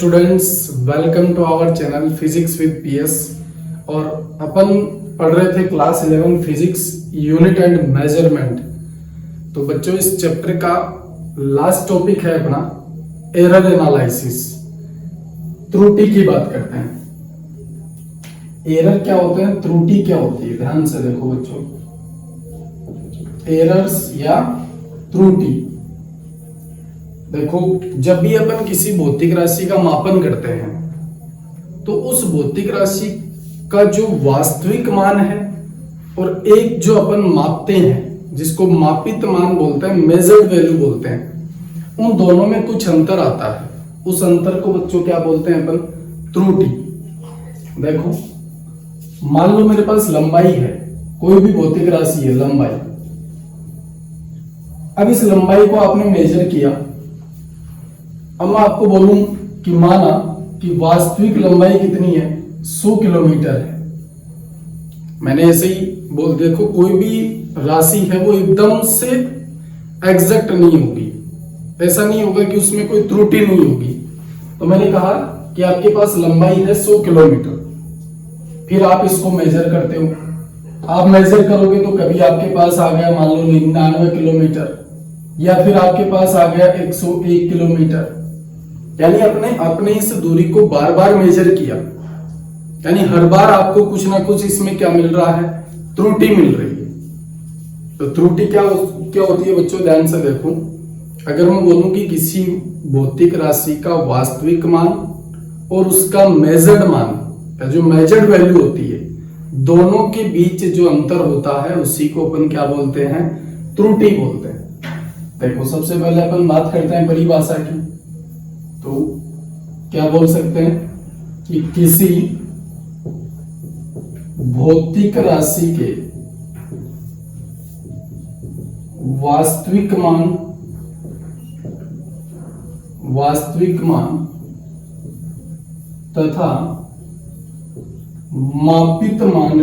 Students, welcome to our channel physics with PS. और अपन पढ़ रहे थे class 11 physics unit and measurement. तो बच्चों, इस चैप्टर का लास्ट टॉपिक है अपना एरर एनालिसिस। त्रुटि की बात करते हैं। एरर क्या होते हैं, त्रुटि क्या होती है, ध्यान से देखो बच्चों। एरर्स या त्रुटि, देखो जब भी अपन किसी भौतिक राशि का मापन करते हैं तो उस भौतिक राशि का जो वास्तविक मान है और एक जो अपन मापते हैं जिसको मापित मान बोलते हैं, मेजर्ड वैल्यू बोलते हैं, उन दोनों में कुछ अंतर आता है। उस अंतर को बच्चों क्या बोलते हैं अपन, त्रुटि। देखो मान लो मेरे पास लंबाई है, कोई भी भौतिक राशि है लंबाई। अब इस लंबाई को आपने मेजर किया। अब मैं आपको बोलूं कि माना कि वास्तविक लंबाई कितनी है, 100 किलोमीटर है। मैंने ऐसे ही बोल, देखो कोई भी राशि है वो एकदम से एग्जैक्ट नहीं होगी, ऐसा नहीं होगा कि उसमें कोई त्रुटि नहीं होगी। तो मैंने कहा कि आपके पास लंबाई है 100 किलोमीटर, फिर आप इसको मेजर करते हो। आप मेजर करोगे तो कभी आपके पास आ गया मान लो 99 किलोमीटर, या फिर आपके पास आ गया 101 किलोमीटर। यानी अपने इस दूरी को बार बार मेजर किया, यानी हर बार आपको कुछ ना कुछ इसमें क्या मिल रहा है, त्रुटि मिल रही है। तो त्रुटि क्या होती है बच्चों, ध्यान से देखो। अगर मैं बोलूं कि किसी भौतिक राशि का वास्तविक मान और उसका मेजर्ड मान, जो मेजर्ड वैल्यू होती है, दोनों के बीच जो अंतर होता है उसी को अपन क्या बोलते हैं, त्रुटि बोलते हैं। देखो सबसे पहले अपन बात करते हैं परिभाषा की। तो क्या बोल सकते हैं कि किसी भौतिक राशि के वास्तविक मान तथा मापित मान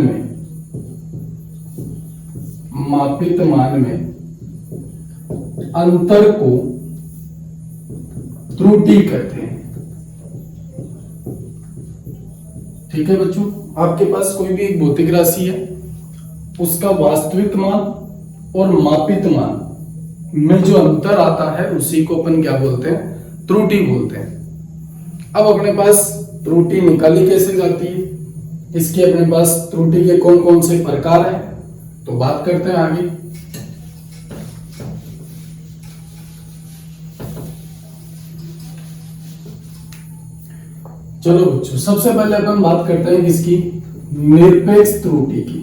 में अंतर को त्रुटि कहते हैं। ठीक है बच्चों, आपके पास कोई भी एक भौतिक राशि है, उसका वास्तविक मान और मापित मान में जो अंतर आता है उसी को अपन क्या बोलते हैं, त्रुटि बोलते हैं। अब अपने पास त्रुटि निकाली कैसे जाती है, इसके अपने पास त्रुटि के कौन कौन से प्रकार हैं, तो बात करते हैं आगे। चलो बच्चों, सबसे पहले अपन बात करते हैं किसकी, निरपेक्ष त्रुटि की।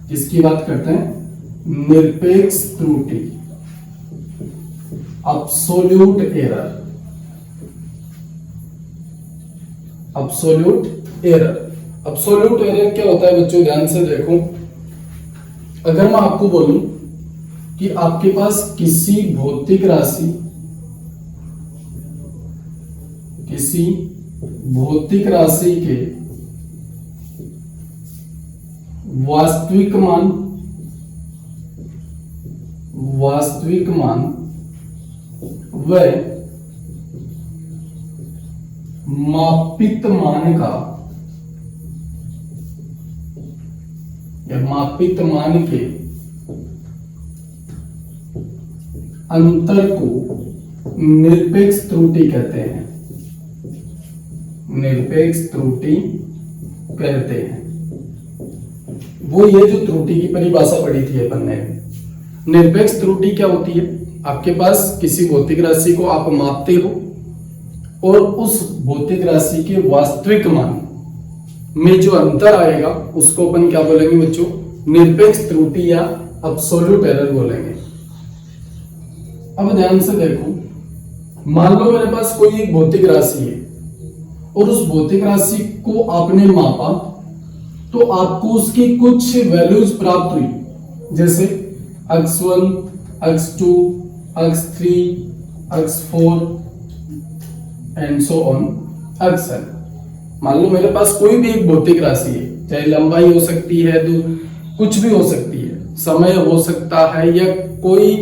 किसकी बात करते हैं, निरपेक्ष त्रुटि, एब्सोल्यूट एरर। एब्सोल्यूट एरर क्या होता है बच्चों, ध्यान से देखो। अगर मैं आपको बोलूं कि आपके पास किसी भौतिक राशि के वास्तविक मान व मापित मान के अंतर को निरपेक्ष त्रुटि कहते हैं। वो ये जो त्रुटि की परिभाषा पढ़ी थी अपन ने। निरपेक्ष त्रुटि क्या होती है, आपके पास किसी भौतिक राशि को आप मापते हो और उस भौतिक राशि के वास्तविक मान में जो अंतर आएगा उसको अपन क्या बोलेंगे बच्चों, निरपेक्ष त्रुटि या एब्सोल्यूट एरर बोलेंगे। अब ध्यान से देखो, मान लो मेरे पास कोई एक भौतिक राशि है और उस भौतिक राशि को आपने मापा तो आपको उसकी कुछ वैल्यूज प्राप्त हुई, जैसे x1, x2, x3, x4 and so on xn। मान लो मेरे पास कोई भी एक भौतिक राशि है, चाहे लंबाई हो सकती है, कुछ भी हो सकती है, समय हो सकता है, या कोई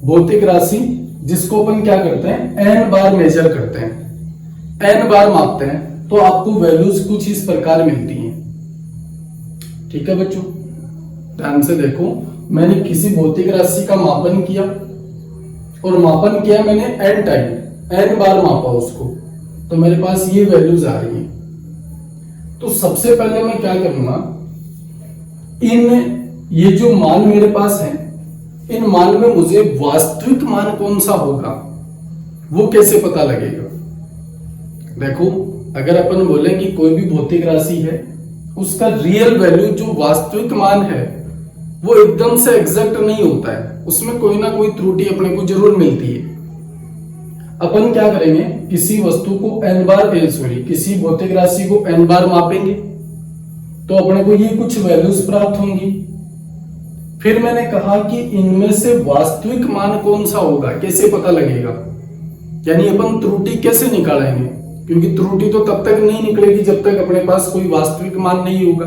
भौतिक राशि जिसको अपन क्या करते हैं, n बार मेजर करते हैं। n बार मापते हैं तो आपको वैल्यूज कुछ इस प्रकार मिलती हैं। ठीक है बच्चों, ध्यान से देखो, मैंने किसी भौतिक राशि का मापन किया और मापन किया मैंने n टाइम, n बार मापा उसको, तो मेरे पास ये वैल्यूज आ रही हैं। तो सबसे पहले मैं क्या करूंगा, इन ये जो मान मेरे पास है, इन मान में मुझे वास्तविक मान कौन सा होगा वो कैसे पता लगेगा। देखो, अगर अपन बोले कि कोई भी भौतिक राशि है, उसका रियल वैल्यू जो वास्तविक मान है वो एकदम से एग्जैक्ट नहीं होता है, उसमें कोई ना कोई त्रुटि अपने को जरूर मिलती है। अपन क्या करेंगे, किसी वस्तु को n बार किसी भौतिक राशि को n बार मापेंगे तो अपने को ये कुछ वैल्यूज प्राप्त होंगी। फिर मैंने कहा कि इनमें से वास्तविक मान कौन सा होगा, कैसे पता लगेगा, यानी अपन त्रुटि कैसे निकालेंगे, क्योंकि त्रुटि तो तब तक नहीं निकलेगी जब तक अपने पास कोई वास्तविक मान नहीं होगा।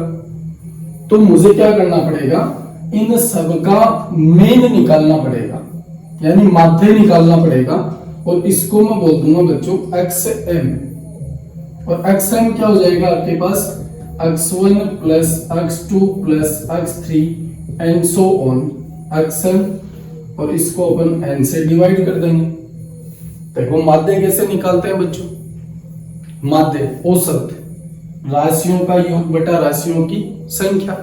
तो मुझे क्या करना पड़ेगा, इन सब का मेन निकालना पड़ेगा, यानी माध्य निकालना पड़ेगा, और इसको मैं बोल दूंगा बच्चों xm, और xm क्या हो जाएगा आपके पास, x1 plus x2 plus x3 and so on, xm, और इसको अपन n से डिवाइड कर देंगे। देखो माध्य कैसे निकालते हैं बच्चों, माध्य औसत राशियों का योग बटा राशियों की संख्या।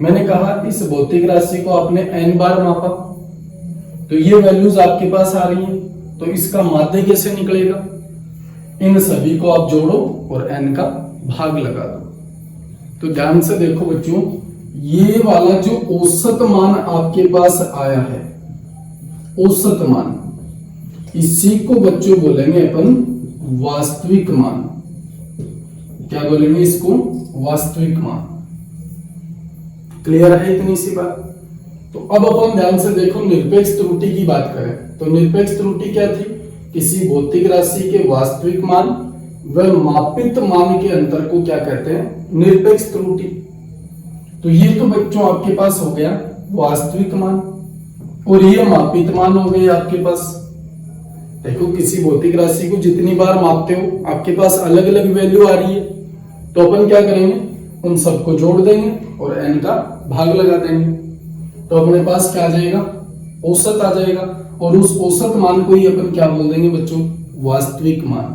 मैंने कहा इस भौतिक राशि को आपने n बार मापा तो ये वैल्यूज आपके पास आ रही हैं, तो इसका माध्य कैसे निकलेगा, इन सभी को आप जोड़ो और n का भाग लगा दो। तो ध्यान से देखो बच्चों, ये वाला जो औसत मान आपके पास आया है, औसत मान, इसी को बच्चों बोलेंगे अपन वास्तविक मान। क्या बोलेंगे इसको, वास्तविक मान। क्लियर है इतनी सी बात। तो अब अपन ध्यान से देखो, निरपेक्ष त्रुटि की बात करें तो निरपेक्ष त्रुटि क्या थी, किसी भौतिक राशि के वास्तविक मान व मापित मान के अंतर को क्या कहते हैं, निरपेक्ष त्रुटि। तो ये तो बच्चों आपके पास हो गया वास्तविक मान, और ये मापित मान हो गए आपके पास। देखो किसी भौतिक राशि को जितनी बार मापते हो आपके पास अलग अलग वैल्यू आ रही है, तो अपन क्या करेंगे, उन सबको जोड़ देंगे और n का भाग लगा देंगे, तो अपने पास क्या आ जाएगा, औसत आ जाएगा, और उस औसत मान को ही अपन क्या बोल देंगे बच्चों, वास्तविक मान।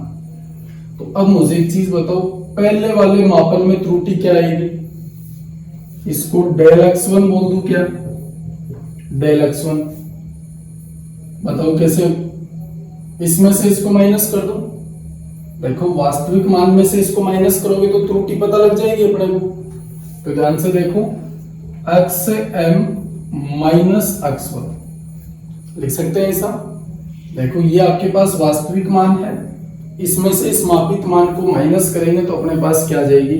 तो अब मुझे एक चीज बताओ, पहले वाले मापन में त्रुटि क्या आएगी, इसको डेल x1 बोल दूं क्या, डेल x1, बताओ कैसे, इसमें से इसको माइनस कर दो। देखो वास्तविक मान में से इसको माइनस करोगे तो त्रुटि पता लग जाएगी अपने को। तो ध्यान से देखो, xm माइनस x1 लिख सकते हैं ऐसा। देखो ये आपके पास वास्तविक मान है, इसमें से इस मापित मान को माइनस करेंगे तो अपने पास क्या आ जाएगी,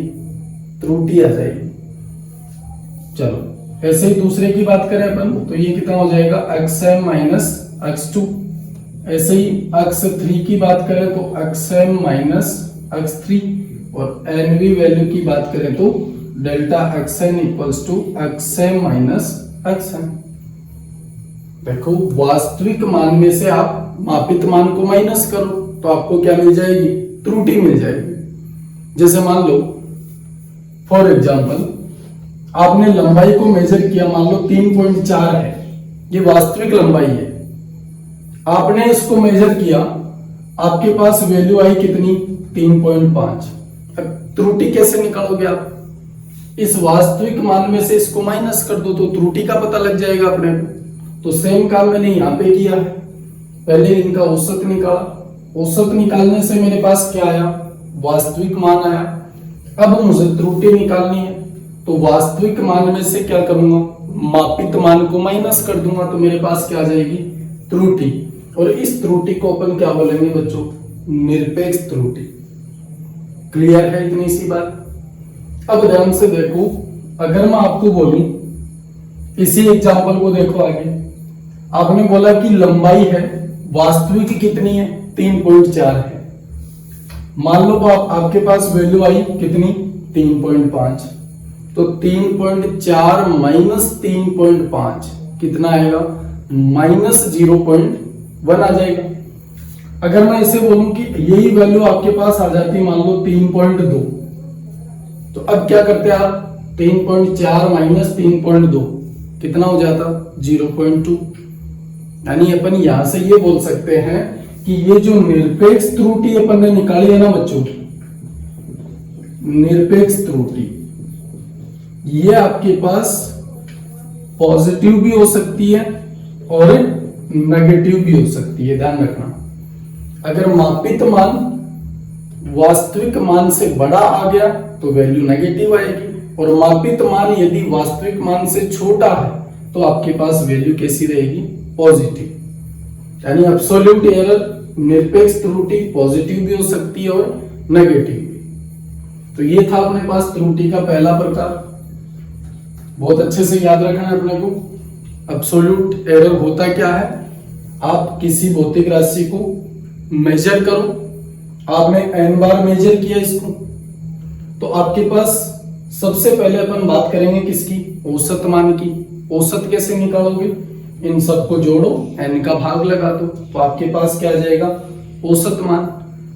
त्रुटि आ जाएगी। चलो ऐसे ही दूसरे की बात करें अपन, तो ये कितना हो जाएगा, xm माइनस x2। ऐसे ही x3 की बात करें तो xm माइनस x3, और nवी वैल्यू की बात करें तो delta xn equals to xm minus xn। देखो वास्तविक मान में से आप मापित मान को माइनस करो तो आपको क्या मिल जाएगी, त्रुटि मिल जाएगी। जैसे मान लो फॉर एग्जांपल आपने लंबाई को मेजर किया, मान लो 3.4 है, ये वास्तविक लंबाई है, आपने इसको मेजर किया, आपके पास वैल्यू आई कितनी, 3.5। अब त्रुटि कैसे निकालोगे आप, इस वास्तविक मान में से इसको माइनस कर दो तो त्रुटि का पता लग जाएगा अपने को। तो सेम काम मैंने यहाँ पे किया है, पहले इनका औसत निकाला, औसत निकालने से मेरे पास क्या आया, वास्तविक मान आया। अब मुझे त्रुटि निकालनी है, तो वास्तविक मान में से क्या करूंगा, मापित मान को माइनस कर दूंगा, तो मेरे पास क्या आ जाएगी, त्रुटि। और इस त्रुटि को अपन क्या बोलेंगे बच्चों, निरपेक्ष त्रुटि। क्लियर है इतनी सी बात। अब ध्यान से देखो, अगर मैं आपको बोलूं, इसी एग्जांपल को देखो आगे, आपने बोला कि लंबाई है, वास्तविक कितनी है, 3.4 है। मान लो आपके पास वैल्यू आई कितनी, 3.5, तो 3.4 माइनस 3.5 कितना आएगा, -0.1 आ जाएगा। अगर मैं इसे बोलूं कि यही वैल्यू आपके पास आ जाती मान लो 3.2, तो अब क्या करते हैं आप, 3.4 माइनस 3.2 कितना हो जाता, 0.2। यानी अपन यहां से ये बोल सकते हैं कि ये जो निरपेक्ष त्रुटि अपन ने निकाली है ना बच्चों, निरपेक्ष त्रुटि, ये आपके पास पॉजिटिव भी हो सकती है और नेगेटिव भी हो सकती है, ध्यान रखना। अगर मापित मान वास्तविक मान से बड़ा आ गया तो वैल्यू नेगेटिव आएगी, और मापित मान यदि वास्तविक मान से छोटा है तो आपके पास वैल्यू कैसी रहेगी, पॉजिटिव। यानी एब्सोल्यूट एरर, निरपेक्ष त्रुटि पॉजिटिव भी हो सकती है और नेगेटिव भी। तो ये था अपने पास त्रुटि का पहला प्रकार, बहुत अच्छे से याद रखना है अपने को। एब्सोल्यूट एरर होता क्या है, आप किसी भौतिक राशि को मेजर करो, आपने n बार मेजर किया इसको, तो आपके पास सबसे पहले अपन बात करेंगे किसकी, औसत मान की। औसत कैसे निकालोगे, इन सबको जोड़ो, n का भाग लगा दो, तो आपके पास क्या आ जाएगा, औसत मान।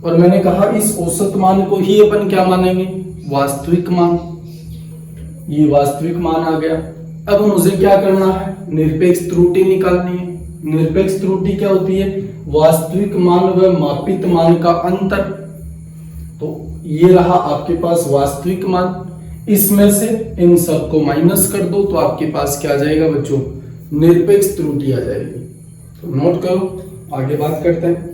और मैंने कहा इस औसत मान को ही अपन क्या मानेंगे, वास्तविक मान। ये वास्तविक मान आ गया। अब मुझे क्या करना है, निरपेक्ष त्रुटि निकालनी है। निरपेक्ष त्रुटि क्या होती है, वास्तविक मान व मापित मान का अंतर। तो ये रहा आपके पास वास्तविक मान, इसमें से इन सबको माइनस कर दो तो आपके पास क्या आ जाएगा बच्चों, निरपेक्ष त्रुटि आ जाएगी। तो नोट करो, आगे बात करते हैं।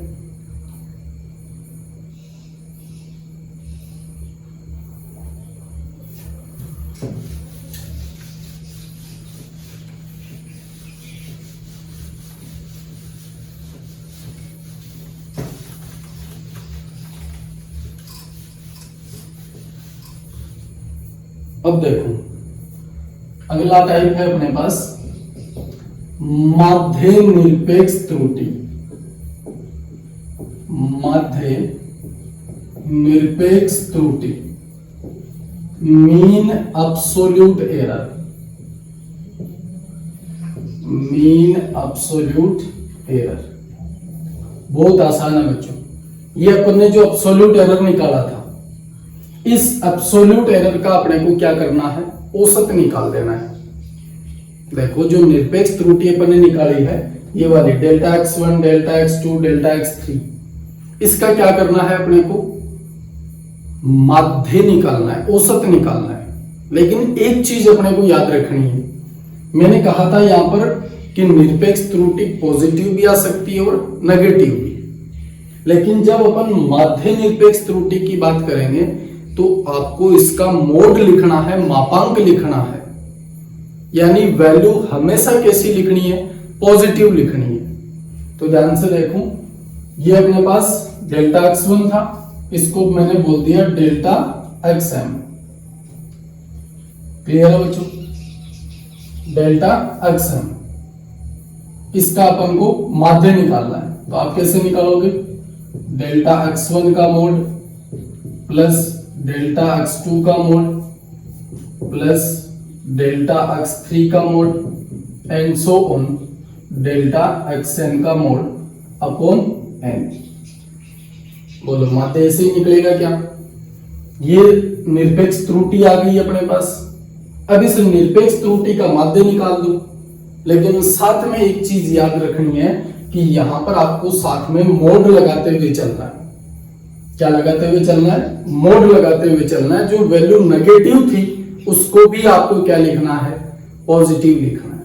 अब देखो अगला टाइप है अपने पास माध्य निरपेक्ष त्रुटि। माध्य निरपेक्ष त्रुटि, mean absolute error. Mean absolute error बहुत आसान है बच्चों। ये अपन ने जो एब्सोल्यूट एरर निकाला था, इस एब्सोल्यूट एरर का अपने को क्या करना है, औसत निकाल देना है। देखो जो निरपेक्ष त्रुटि अपन ने निकाली है, ये वाली delta x1, delta x2, delta x3, इसका क्या करना है अपने को, माध्य निकालना है, औसत निकालना है। लेकिन एक चीज अपने को याद रखनी है, मैंने कहा था यहां पर कि निरपेक्ष त्रुटि पॉजिटिव भी आ सकती है और नेगेटिव भी। लेकिन जब अपन माध्य निरपेक्ष त्रुटि की बात करेंगे तो आपको इसका मोड लिखना है, मापांक लिखना है। यानी वैल्यू हमेशा कैसी लिखनी है, पॉजिटिव लिखनी है। तो ध्यान से देखो, ये अपने पास डेल्टा x1 था, इसको मैंने बोल दिया डेल्टा xm। क्लियर है बच्चों, डेल्टा xm, इसका अपन को माध्य निकालना है। तो आप कैसे निकालोगे, डेल्टा x1 का मोड प्लस डेल्टा x2 का मोड प्लस डेल्टा x3 का mode and so on delta xn का मोड अपॉन n। बोलो माध्य ऐसे ही निकलेगा क्या, ये निरपेक्ष त्रुटि आ गई अपने पास। अब इस निरपेक्ष त्रुटि का माध्य निकाल दो, लेकिन साथ में एक चीज याद रखनी है कि यहां पर आपको साथ में मोड लगाते हुए चलना है। क्या लगाते हुए चलना है, मोड लगाते हुए चलना है। जो वैल्यू नेगेटिव थी उसको भी आपको क्या लिखना है, पॉजिटिव लिखना है।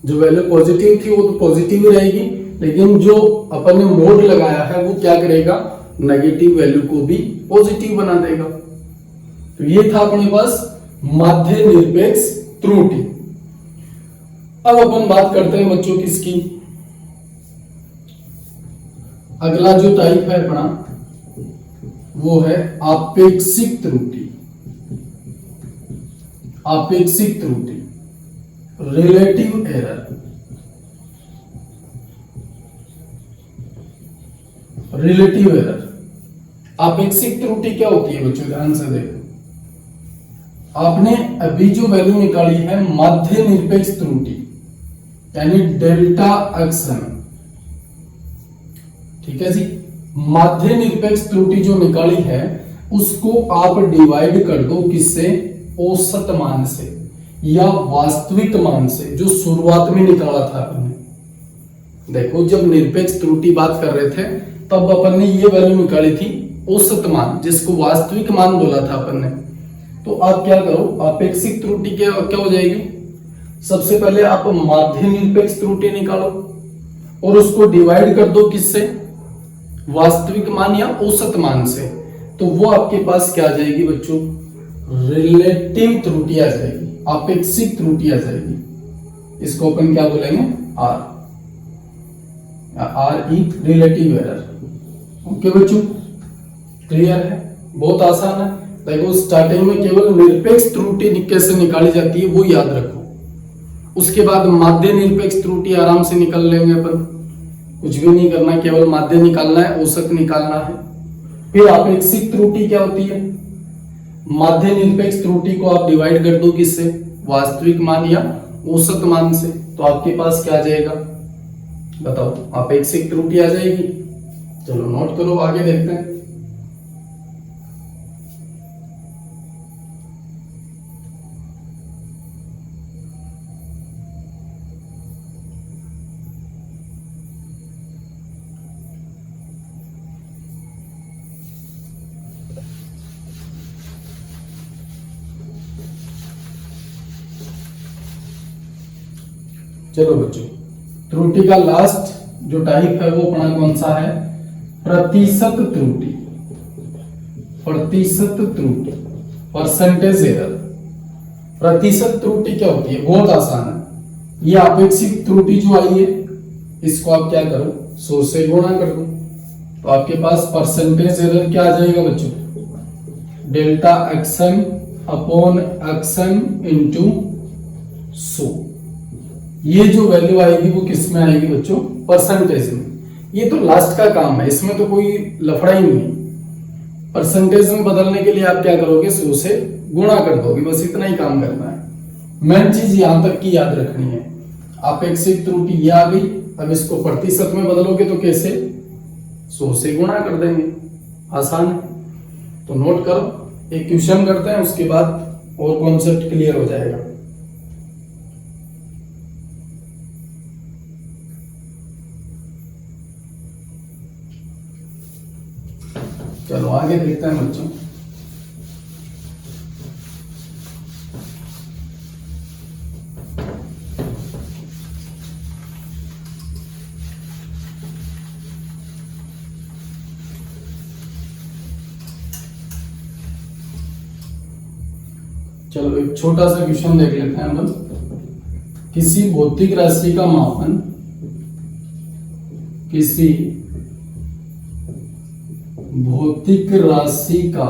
जो वैल्यू पॉजिटिव थी वो तो पॉजिटिव ही रहेगी, लेकिन जो अपन ने मोड लगाया है वो क्या करेगा, नेगेटिव वैल्यू को भी पॉजिटिव बना देगा। तो ये था अपने पास माध्य निरपेक्ष त्रुटि। अब अपन बात करते हैं बच्चों किसकी, अगला जो टाइप है अपना वो है आपेक्षिक त्रुटि। आपेक्षिक त्रुटि, रिलेटिव एरर। रिलेटिव एरर, आपेक्षिक त्रुटि क्या होती है बच्चों, ध्यान से देखो। आपने अभी जो वैल्यू निकाली है माध्य निरपेक्ष त्रुटि, यानी डेल्टा xm, ठीक है जी। माध्य निरपेक्ष त्रुटि जो निकाली है उसको आप डिवाइड कर दो किससे, औसत मान से या वास्तविक मान से, जो शुरुआत में निकाला था अपन ने। देखो जब निरपेक्ष त्रुटि बात कर रहे थे तब अपन ने ये वैल्यू निकाली थी औसत मान, जिसको वास्तविक मान बोला था अपन ने। तो आप क्या करो, अपेक्षित त्रुटि क्या हो जाएगी, सबसे पहले आप माध्य निरपेक्ष त्रुटि निकालो और उसको डिवाइड कर दो किससे, वास्तविक मान या औसत मान से। तो वो आपके पास क्या आ जाएगी बच्चों, रिलेटिव त्रुटि आ जाएगी, अपेक्षित त्रुटि आ जाएगी। इसको अपन क्या बोलेंगे, R E, relative error. Okay बच्चों, क्लियर है, बहुत आसान है। देखो स्टार्टिंग में केवल निरपेक्ष त्रुटि कैसे निकाली जाती है वो याद रखो, उसके बाद माध्य निरपेक्ष त्रुटि आराम से निकाल लेंगे अपन। कुछ भी नहीं करना, केवल माध्य निकालना है, औसत निकालना है। फिर अपेक्षित त्रुटि क्या होती है, माध्य निरपेक्ष त्रुटि को आप डिवाइड कर दो किससे, वास्तविक मान या औसत मान से। तो आपके पास क्या आ जाएगा बताओ, अपेक्षित त्रुटि आ जाएगी। चलो नोट करो, आगे देखते हैं। चलो बच्चों, त्रुटि का लास्ट जो टाइप है वो अपना कौन सा है, प्रतिशत त्रुटि। प्रतिशत त्रुटि, परसेंटेज एरर। प्रतिशत त्रुटि क्या होती है, बहुत आसान है। ये अपेक्षित त्रुटि जो आई है इसको आप क्या करो, 100 से गुणा कर दो। तो आपके पास परसेंटेज एरर क्या आ जाएगा बच्चों, delta action upon action into 100। ये जो वैल्यू आएगी वो किस में आएगी बच्चों, परसेंटेज में। ये तो लास्ट का काम है, इसमें तो कोई लफड़ा ही नहीं। परसेंटेज में बदलने के लिए आप क्या करोगे, 100 से गुणा कर दोगे, बस इतना ही काम करना है। मेन चीज यहां तक की याद रखनी है। अपेक्षित त्रुटि ये आ गई, अब इसको प्रतिशत में बदलोगे तो कैसे, 100 से गुणा कर देंगे, आसान है। तो नोट करो, एक क्वेश्चन करते हैं, उसके बाद और कॉन्सेप्ट क्लियर हो जाएगा। चलो आगे देखते हैं बच्चों। चलो एक छोटा सा क्वेश्चन देख लेते हैं हम लोग। किसी भौतिक राशि का मापन, किसी भौतिक राशि का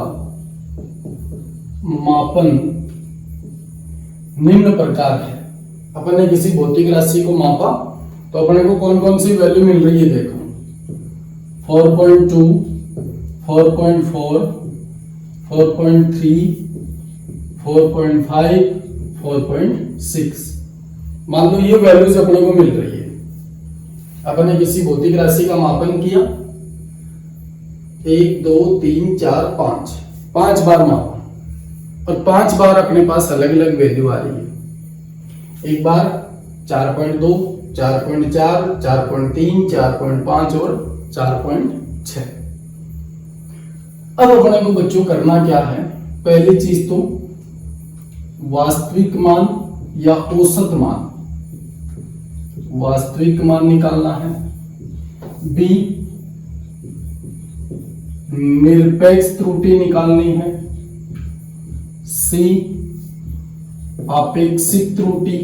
मापन निम्न प्रकार है। अपन ने किसी भौतिक राशि को मापा तो अपने को कौन कौन सी वैल्यू मिल रही है, देखो 4.2, 4.4, 4.3, 4.5, 4.6। मान लो ये वैल्यूज अपने को मिल रही है। अपन ने किसी भौतिक राशि का मापन किया, 1 2 3 4 5, 5 बार मापा और 5 बार अपने पास अलग अलग वैल्यू आ रही है। एक बार 4.2, 4.4, 4.3, 4.5 और 4.6। अब अपने को बच्चों करना क्या है, पहली चीज तो वास्तविक मान या औसत मान, वास्तविक मान निकालना है। बी, निरपेक्ष त्रुटि निकालनी है। सी, अपेक्षित त्रुटि,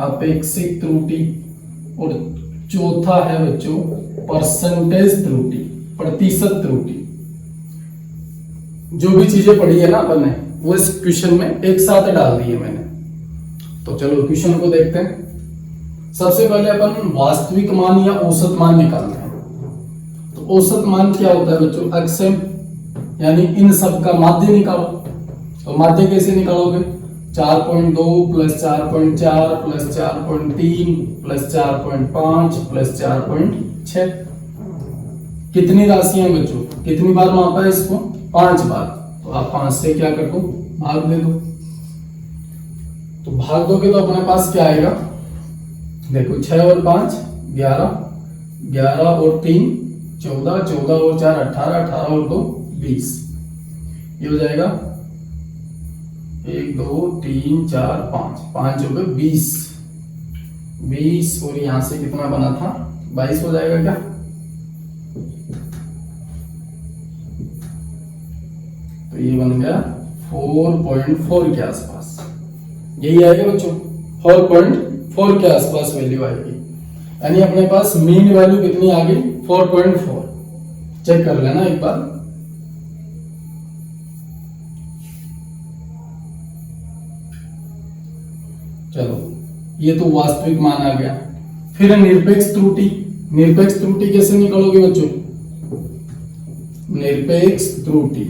अपेक्षित त्रुटि। और चौथा है बच्चों परसेंटेज त्रुटि, प्रतिशत त्रुटि। जो भी चीजें पढ़ी है ना अपन ने वो इस क्वेश्चन में एक साथ डाल दी है मैंने। तो चलो क्वेश्चन को देखते हैं। सबसे पहले अपन वास्तविक मान या औसत मान निकालते हैं। तो औसत मान क्या होता है बच्चों, एक्सएम, यानी इन सब का माध्य निकालो। तो माध्य कैसे निकालोगे, 4.2 प्लस 4.4 प्लस 4.3 प्लस 4.5 प्लस 4.6। 6। कितनी राशियां बच्चों, कितनी बार मापा है इसको? 5 बार। तो आप 5 से क्या कर दो, भाग दे दो। तो भाग दोगे तो अपने पास क्या आएगा, देखो 6 और 5 11, 11 और 3 14, 14 और 4 18, 18 और 2 20। ये हो जाएगा 1 2 3 4 5, 5 हो गए 20। 20 और यहां से कितना बना था, 22 हो जाएगा क्या? तो ये बन गया 4.4 के आसपास। यही आएगा बच्चों, 4.4 के आसपास वैल्यू आएगी। यानी अपने पास मीन वैल्यू कितनी आ गई, 4.4। चेक कर लेना एक बार। चलो, ये तो वास्तविक मान आ गया। फिर निरपेक्ष त्रुटि। निरपेक्ष त्रुटि कैसे निकालोगे बच्चों? निरपेक्ष त्रुटि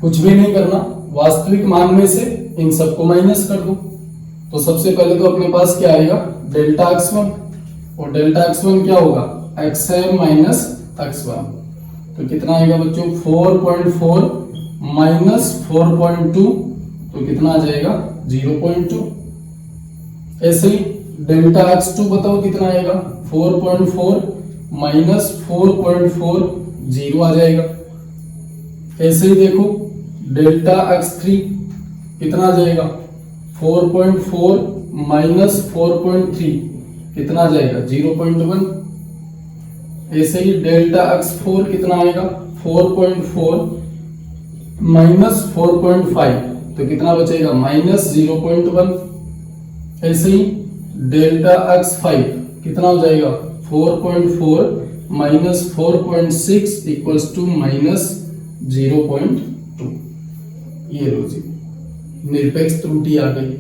कुछ भी नहीं करना, वास्तविक मान में से इन सबको माइनस कर दो। तो सबसे पहले तो अपने पास क्या आएगा, डेल्टा x1, और डेल्टा x1 क्या होगा, xm माइनस x1। तो कितना आएगा बच्चों, 4.4 माइनस 4.2, तो कितना आ जाएगा 0.2। ऐसे ही डेल्टा x2 बताओ कितना आएगा, 4.4 माइनस 4.4 0 आ जाएगा। ऐसे ही देखो डेल्टा x3 कितना आ जाएगा, 4.4 माइनस 4.3 कितना आ जाएगा 0.1। ऐसे ही डेल्टा x4 कितना आएगा, 4.4 माइनस 4.5, तो कितना बचेगा माइनस 0.1। ऐसे ही डेल्टा x5 कितना हो जाएगा, 4.4 माइनस 4.6 इक्वल्स टू माइनस 0.2। ये लो जी, निरपेक्ष त्रुटि आ गई।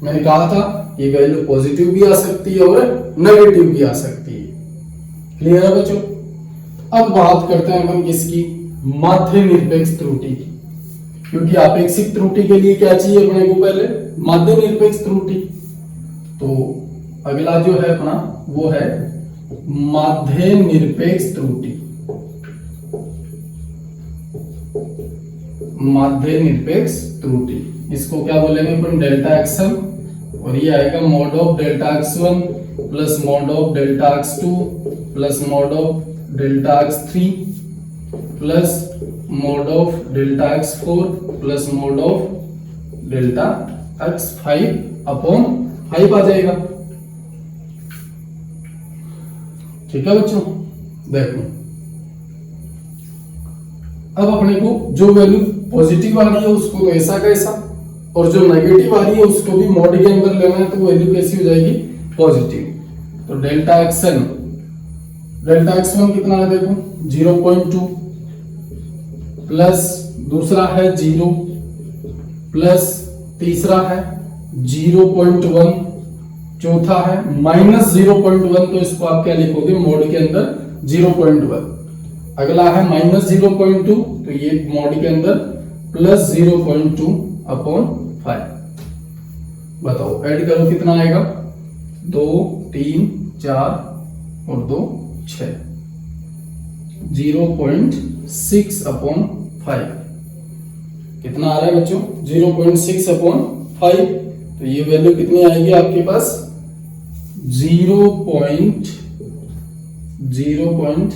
मैंने कहा था ये वैल्यू पॉजिटिव भी आ सकती है और नेगेटिव भी आ सकती है। क्लियर है बच्चों? अब बात करते हैं हम किसकी, माध्य निरपेक्ष त्रुटि की। क्योंकि आपेक्षिक त्रुटि के लिए क्या चाहिए अपने को, पहले माध्य निरपेक्ष त्रुटि। तो अगला जो है अपना वो है माध्य निरपेक्ष त्रुटि। माध्य निरपेक्ष त्रुटि, इसको क्या बोलेंगे अपन, डेल्टा एक्सएम, और ये आएगा mod of delta x1 plus mod of delta x2 plus mod of delta x3 plus mod of delta x4 plus mod of delta x5 upon 5 आ जाएगा। ठीक है बच्चों, देखो अब अपने को जो वैल्यू पॉजिटिव आ रही है उसको तो ऐसा कैसा, और जो नेगेटिव आ रही है उसको भी मॉड के अंदर लेना है, तो वैल्यू कैसी हो जाएगी, पॉजिटिव। तो डेल्टा एक्सएन, डेल्टा x1 कितना है देखो 0.2 प्लस दूसरा है 0 प्लस तीसरा है 0.1, चौथा है माइनस 0.1, तो इसको आप क्या लिखोगे मोड के अंदर 0.1। अगला है माइनस 0.2, तो ये मोड के अंदर प्लस 0.2 अपॉन 5। बताओ ऐड करो कितना आएगा, 2 3 4 और 2 6, 0.6 अपॉन 5 कितना आ रहा है बच्चों, 0.6 अपॉन 5। तो ये वैल्यू कितनी आएगी आपके पास, 0.0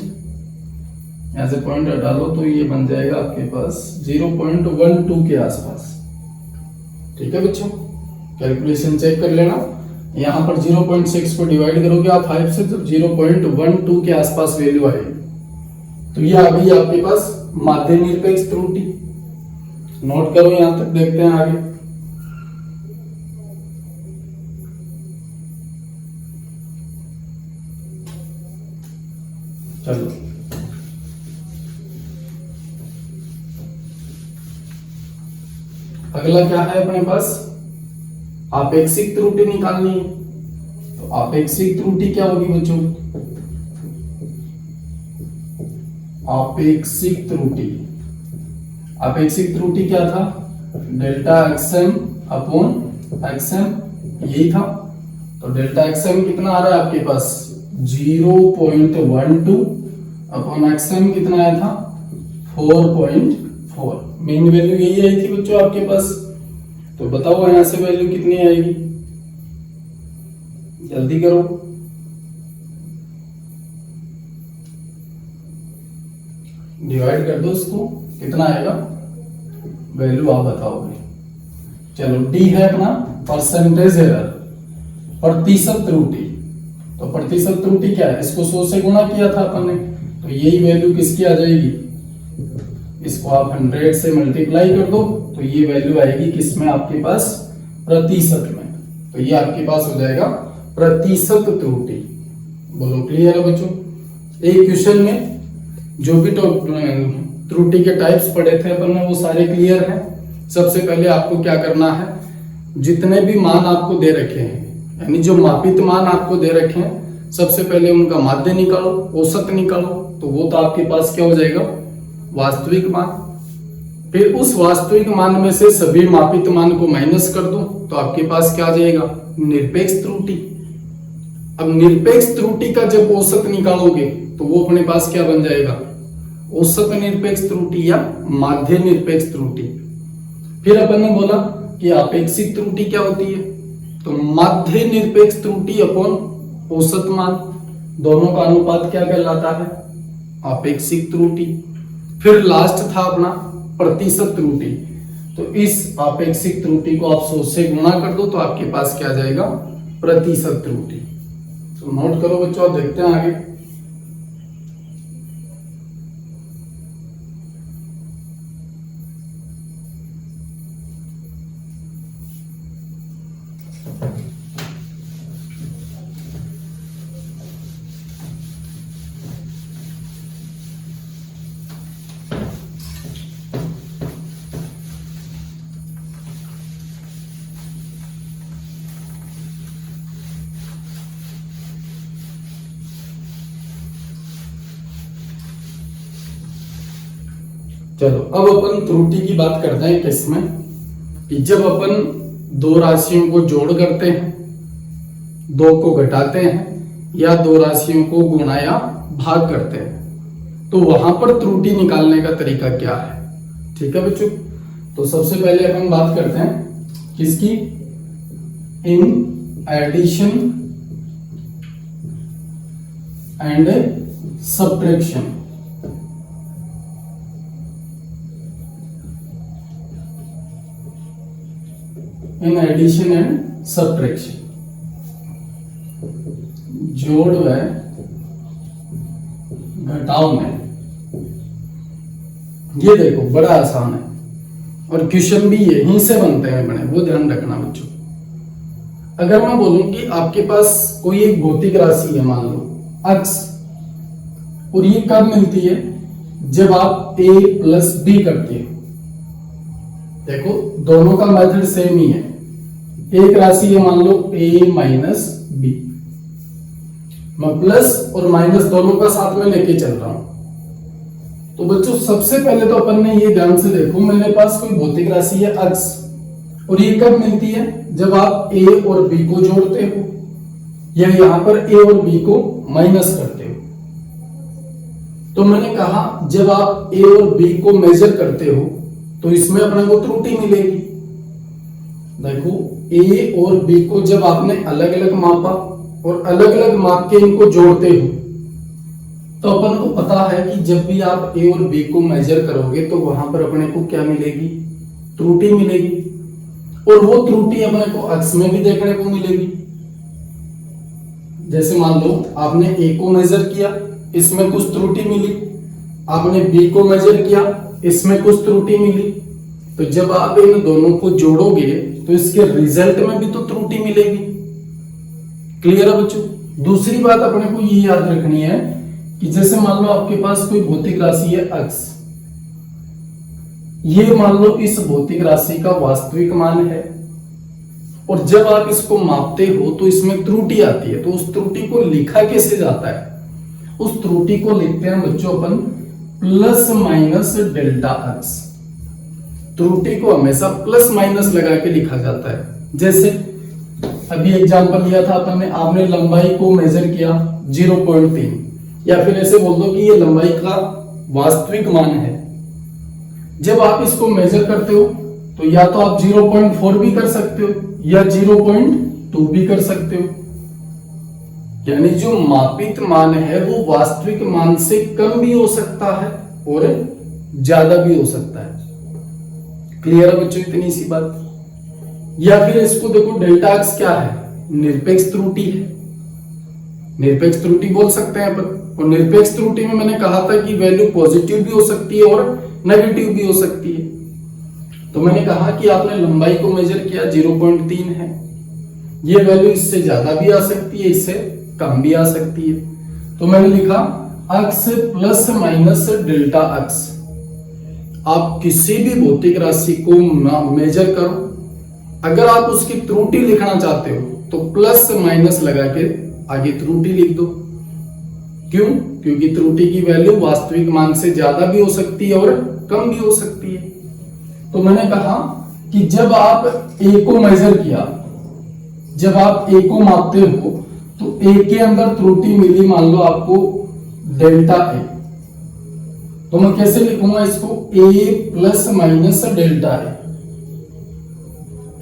ऐसे पॉइंट डालो तो ये बन जाएगा आपके पास 0.12 के आसपास। ठीक है बच्चों, कैलकुलेशन चेक कर लेना। यहां पर 0.6 को डिवाइड करोगे आप 5 से, तो 0.12 के आसपास वैल्यू आएगी। तो ये आ गई आपके पास माध्य निरपेक्ष त्रुटि। नोट करो, यहां तक देखते हैं आगे। चलो अगला क्या है अपने पास, आपेक्षिक त्रुटि निकालनी है। तो आपेक्षिक त्रुटि क्या होगी बच्चों, आपेक्षिक त्रुटि, आपेक्षिक त्रुटि क्या था, डेल्टा एक्सएम अपॉन एक्सएम, यही था। तो डेल्टा एक्सएम कितना आ रहा है आपके पास 0.12 अपॉन एक्सएम कितना आया था 4.4। मेन वैल्यू यही आई थी बच्चों आपके पास। तो बताओ यहां से वैल्यू कितनी आएगी, जल्दी करो। डिवाइड कर दो इसको, कितना आएगा वैल्यू आप बताओगे। चलो डी है अपना परसेंटेज एरर, प्रतिशत त्रुटि। तो प्रतिशत त्रुटि क्या है, इसको 100 से गुणा किया था अपन ने, तो यही वैल्यू किसकी आ जाएगी, इसको आप 100 से मल्टीप्लाई कर दो तो ये वैल्यू आएगी किसमें आपके पास, प्रतिशत में। तो ये आपके पास हो जाएगा प्रतिशत त्रुटि। बोलो क्लियर है बच्चों। एक क्वेश्चन में जो भी त्रुटि के टाइप्स पढ़े थे अपन ने वो सारे क्लियर हैं। सबसे पहले आपको क्या करना है, जितने भी मान आपको दे रखे हैं, यानी जो मापित मान आपको दे रखे हैं, सबसे पहले उनका माध्य निकालो, औसत निकालो। तो वो तो आपके पास क्या हो जाएगा, वास्तविक मान। फिर उस वास्तविक मान में से सभी मापित मान को माइनस कर दो तो आपके पास क्या आ जाएगा, निरपेक्ष त्रुटि। अब निरपेक्ष त्रुटि का जब औसत निकालोगे तो वो अपने पास क्या बन जाएगा, औसत निरपेक्ष त्रुटि या माध्य निरपेक्ष त्रुटि। फिर अपन ने बोला कि आपेक्षिक त्रुटि क्या होती है, तो माध्य निरपेक्ष त्रुटि अपॉन औसत मान, दोनों का अनुपात क्या कहलाता है, आपेक्षिक त्रुटि। फिर लास्ट था अपना प्रतिशत त्रुटि। तो इस आपेक्षिक त्रुटि को आप 100 से गुणा कर दो तो आपके पास क्या आ जाएगा, प्रतिशत त्रुटि। तो नोट करो बच्चों, देखते हैं आगे। चलो अब अपन त्रुटि की बात करते हैं किसमें, कि जब अपन दो राशियों को जोड़ करते हैं, दो को घटाते हैं या दो राशियों को गुणा या भाग करते हैं, तो वहां पर त्रुटि निकालने का तरीका क्या है। ठीक है बच्चों, तो सबसे पहले अपन बात करते हैं किसकी, in addition and subtraction. In addition and subtraction, जोड़ व घटाव में। ये देखो बड़ा आसान है और क्वेश्चन भी यहीं से बनते हैं बने, वो ध्यान रखना बच्चों। अगर मैं बोलूं कि आपके पास कोई एक भौतिक राशि है, मान लो अक्स, और ये कब मिलती है, जब आप a प्लस बी करते हो। देखो दोनों का मेथड सेम ही है। एक राशि है मान लो a माइनस बी, मैं प्लस और माइनस दोनों का साथ में लेके चल रहा हूं। तो बच्चों सबसे पहले तो अपन ने ये ध्यान से देखो, मेरे पास कोई भौतिक राशि है x, और ये कब मिलती है, जब आप a और b को जोड़ते हो या यहां पर a और b को माइनस करते हो। तो मैंने कहा जब आप a और b को मेजर करते हो तो इसमें अपने को त्रुटि मिलेगी। देखो a और b को जब आपने अलग अलग मापा और अलग अलग माप के इनको जोड़ते हो, तो अपन को पता है कि जब भी आप a और b को मेजर करोगे तो वहां पर अपने को क्या मिलेगी, त्रुटि मिलेगी। और वो त्रुटि अपने को अक्स में भी देखने को मिलेगी। जैसे मान लो आपने a को मेजर किया, इसमें कुछ त्रुटि मिली, आपने b को मेजर किया, इसमें कुछ त्रुटि मिली। तो जब आप इन दोनों को जोड़ोगे तो इसके रिजल्ट में भी तो त्रुटि मिलेगी। क्लियर है बच्चों। दूसरी बात अपने को ये याद रखनी है कि जैसे मान लो आपके पास कोई भौतिक राशि है x, ये मान लो इस भौतिक राशि का वास्तविक मान है, और जब आप इसको मापते हो तो इसमें त्रुटि आती है। तो उस त्रुटि को लिखा कैसे जाता है, उस त्रुटि को लिखते हैं बच्चों अपन प्लस माइनस डेल्टा x। त्रुटि को हमेशा प्लस माइनस लगा के लिखा जाता है। जैसे अभी एग्जांपल लिया था अपन ने, आपने लंबाई को मेजर किया 0.3, या फिर ऐसे बोल दो कि ये लंबाई का वास्तविक मान है। जब आप इसको मेजर करते हो तो या तो आप 0.4 भी कर सकते हो या 0.2 भी कर सकते हो, यानी जो मापित मान है वो वास्तविक मान से कम भी हो सकता है और ज्यादा भी हो सकता है। क्लियर है बच्चों इतनी सी बात। या फिर इसको देखो, डेल्टा एक्स क्या है? निरपेक्ष त्रुटि है, निरपेक्ष त्रुटि बोल सकते हैं अपन। और निरपेक्ष त्रुटि में मैंने कहा था कि वैल्यू पॉजिटिव भी हो सकती है और नेगेटिव भी हो सकती है। तो मैंने कहा कि आपने लंबाई को मेजर किया 0.3 है, ये वैल्यू इससे ज्यादा भी आ सकती है, इससे कम भी आ सकती है। तो मैंने लिखा अक्स प्लस माइनस डेल्टा अक्स। आप किसी भी भौतिक राशि को मेजर करो, अगर आप उसकी त्रुटि लिखना चाहते हो तो प्लस माइनस लगा के आगे त्रुटि लिख दो। क्यों? क्योंकि त्रुटि की वैल्यू वास्तविक मान से ज्यादा भी हो सकती है और कम भी हो सकती है। तो मैंने कहा कि जब आप ए को मेजर किया, जब आप ए को मापते हो तो ए के अंदर त्रुटि मिली, मान लो आपको डेल्टा ए, तो मैं कैसे लिखूंगा इसको? ए प्लस माइनस डेल्टा ए।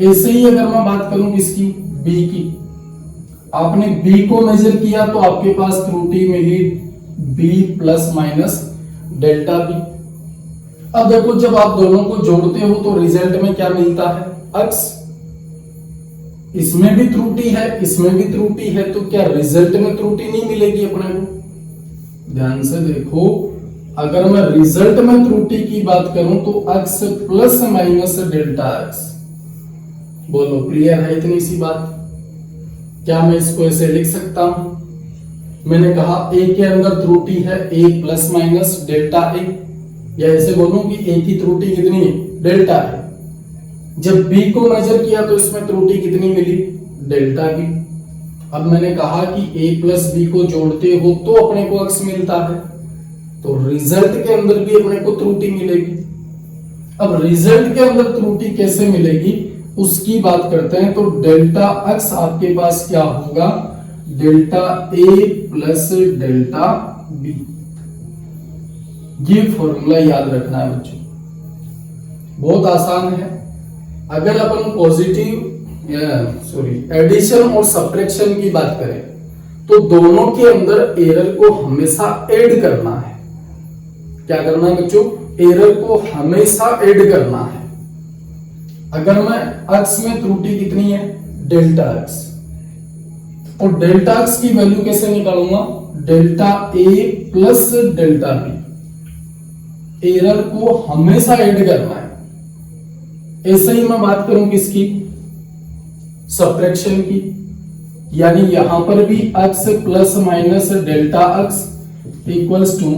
ऐसे ही अगर मैं बात करूं किसकी? बी की, आपने बी को मेजर किया तो आपके पास त्रुटि मिली B plus minus delta B. अब देखो, जब आप दोनों को जोड़ते हो तो रिजल्ट में क्या मिलता है? अक्स। इसमें भी त्रुटि है, इसमें भी त्रुटि है, तो क्या रिजल्ट में त्रुटि नहीं मिलेगी अपने को? ध्यान से देखो, अगर मैं रिजल्ट में त्रुटि की बात करूं तो अक्स प्लस माइनस डेल्टा एक्स। बोलो क्लियर है इतनी सी बात? क्या मैं इसको ऐसे लिख सकता हूं? मैंने कहा ए के अंदर त्रुटि है ए प्लस माइनस डेल्टा ए, या ऐसे बोलूं कि ए की त्रुटि कितनी है? डेल्टा है। जब बी को मेजर किया तो इसमें त्रुटि कितनी मिली? Delta B. अब मैंने कहा कि ए प्लस बी को जोड़ते हो तो अपने को अक्स मिलता है, तो रिजल्ट के अंदर भी अपने को त्रुटि मिलेगी। अब रिजल्ट के अंदर त्रुटि कैसे मिलेगी उसकी बात करते हैं। तो डेल्टा एक्स आपके पास क्या होगा? Delta A plus delta B. ये फॉर्मूला याद रखना है बच्चों, बहुत आसान है। अगर अपन पॉजिटिव एडिशन और सब्ट्रैक्शन की बात करें तो दोनों के अंदर एरर को हमेशा ऐड करना है। क्या करना है बच्चों? एरर को हमेशा ऐड करना है। अगर मैं अक्स में त्रुटि कितनी है? डेल्टा एक्स, और डेल्टा एक्स की वैल्यू कैसे निकालूंगा? Delta A plus delta B. Error को हमेशा ऐड करना है। ऐसे ही मैं बात करूं किसकी? सब्ट्रैक्शन की, यानी यहां पर भी X plus minus delta X equals to